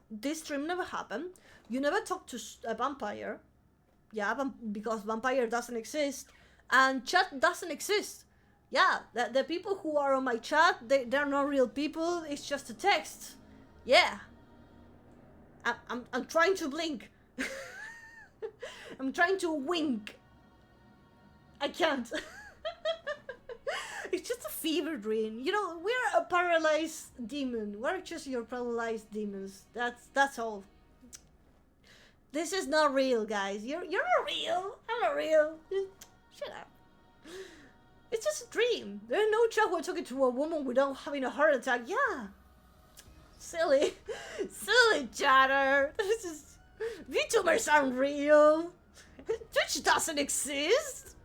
this stream never happened. You never talked to a vampire. Yeah, because vampire doesn't exist. And chat doesn't exist. Yeah, the people who are on my chat, they're not real people. It's just a text. Yeah. I'm trying to blink. I'm trying to wink. I can't. It's just a fever dream. You know, we're a paralyzed demon. We're just your paralyzed demons. That's all. This is not real, guys. You're not real. I'm not real. Shut up. It's just a dream. There's no chat we're talking to a woman without having a heart attack. Yeah. Silly. Silly chatter. This is... VTubers aren't real. Twitch doesn't exist.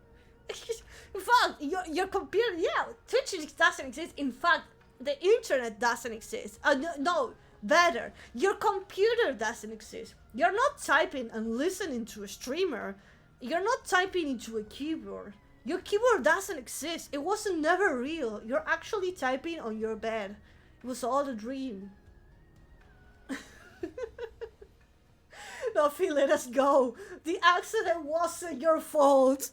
In fact, your computer... Yeah, Twitch doesn't exist. In fact, the internet doesn't exist. No, better. Your computer doesn't exist. You're not typing and listening to a streamer. You're not typing into a keyboard. Your keyboard doesn't exist. It wasn't never real. You're actually typing on your bed. It was all a dream. Nothing, let us go. The accident wasn't your fault.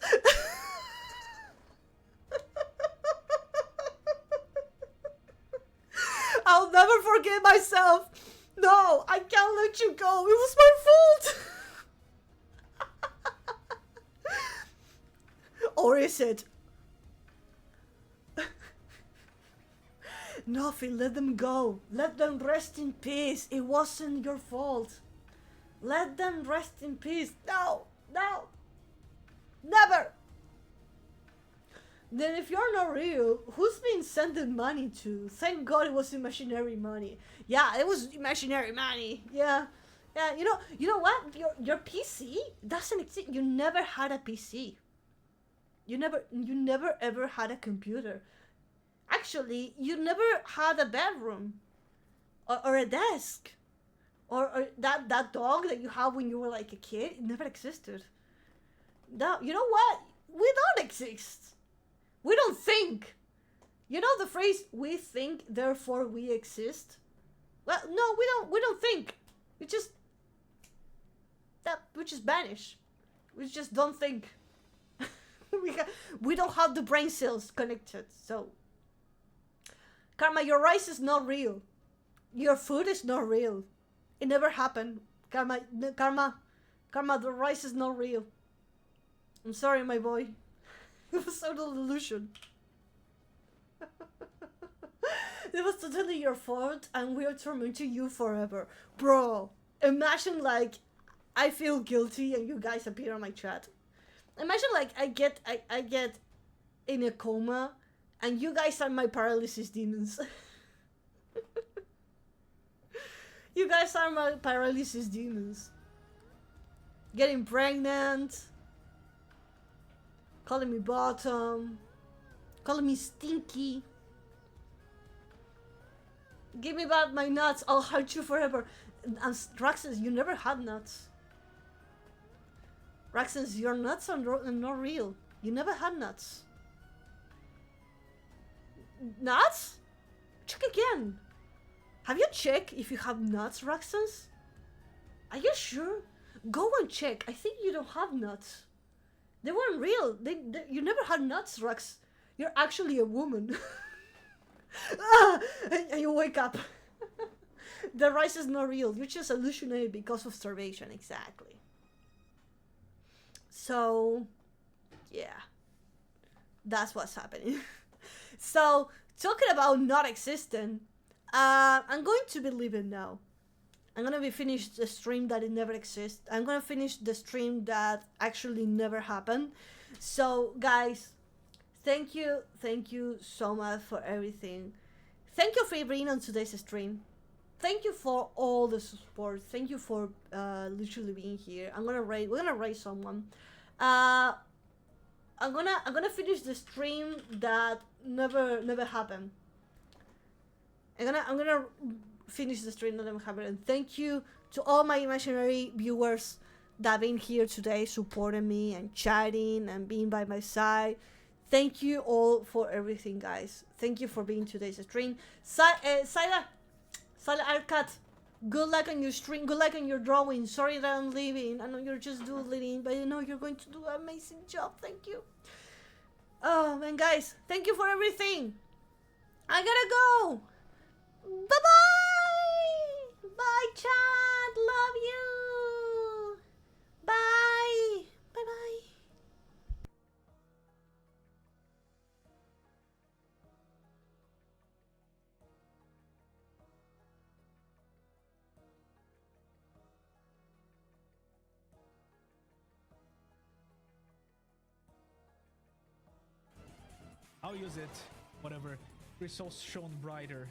I'll never forgive myself. No, I can't let you go. It was my fault. Or is it? Nothing, let them go. Let them rest in peace. It wasn't your fault. Let them rest in peace. No, no, never. Then if you're not real, who's been sending money to? Thank God it was imaginary money. Yeah, it was imaginary money. Yeah. Yeah, you know what? Your PC doesn't exist. You never had a PC. You never ever had a computer. Actually, you never had a bedroom or a desk or that dog that you had when you were like a kid. It never existed. No, you know what? We don't exist. We don't think. You know the phrase "we think, therefore we exist"? Well, no, we don't think. We just vanish. We just don't think. We don't have the brain cells connected. So, Karma, your rice is not real. Your food is not real. It never happened. Karma, the rice is not real. I'm sorry, my boy. It was total illusion. It was totally your fault, and we are tormenting you forever. Bro, imagine like I feel guilty and you guys appear on my chat. Imagine like I get in a coma and you guys are my paralysis demons. You guys are my paralysis demons. Getting pregnant. Calling me bottom. Calling me stinky. Give me back my nuts. I'll hurt you forever. And Raxus, you never had nuts. Raxus, your nuts are not real. You never had nuts. Nuts? Check again. Have you checked if you have nuts, Raxus? Are you sure? Go and check. I think you don't have nuts. They weren't real. You never had nuts, Rax. You're actually a woman. And you wake up. The rice is not real. You're just hallucinated because of starvation. Exactly. So, yeah. That's what's happening. So, talking about not existing, I'm going to be leaving now. I'm going to be finished the stream that it never exists. I'm going to finish the stream that actually never happened. So, guys, thank you so much for everything. Thank you for being on today's stream. thank you for all the support. Thank you for literally being here. We're gonna raid someone. I'm gonna finish the stream that never happened. I'm gonna finish the stream that never happened. And thank you to all my imaginary viewers that have been here today, supporting me and chatting and being by my side. Thank you all for everything, guys. Thank you for being today's stream. Sila Arcat, good luck on your stream. Good luck on your drawing. Sorry that I'm leaving. I know you're just doodling, but I know you're going to do an amazing job. Thank you. Oh man, guys, thank you for everything. I gotta go. Bye bye. Bye, chat. Love you. Bye. Bye bye. I'll use it. Whatever. Results shown brighter.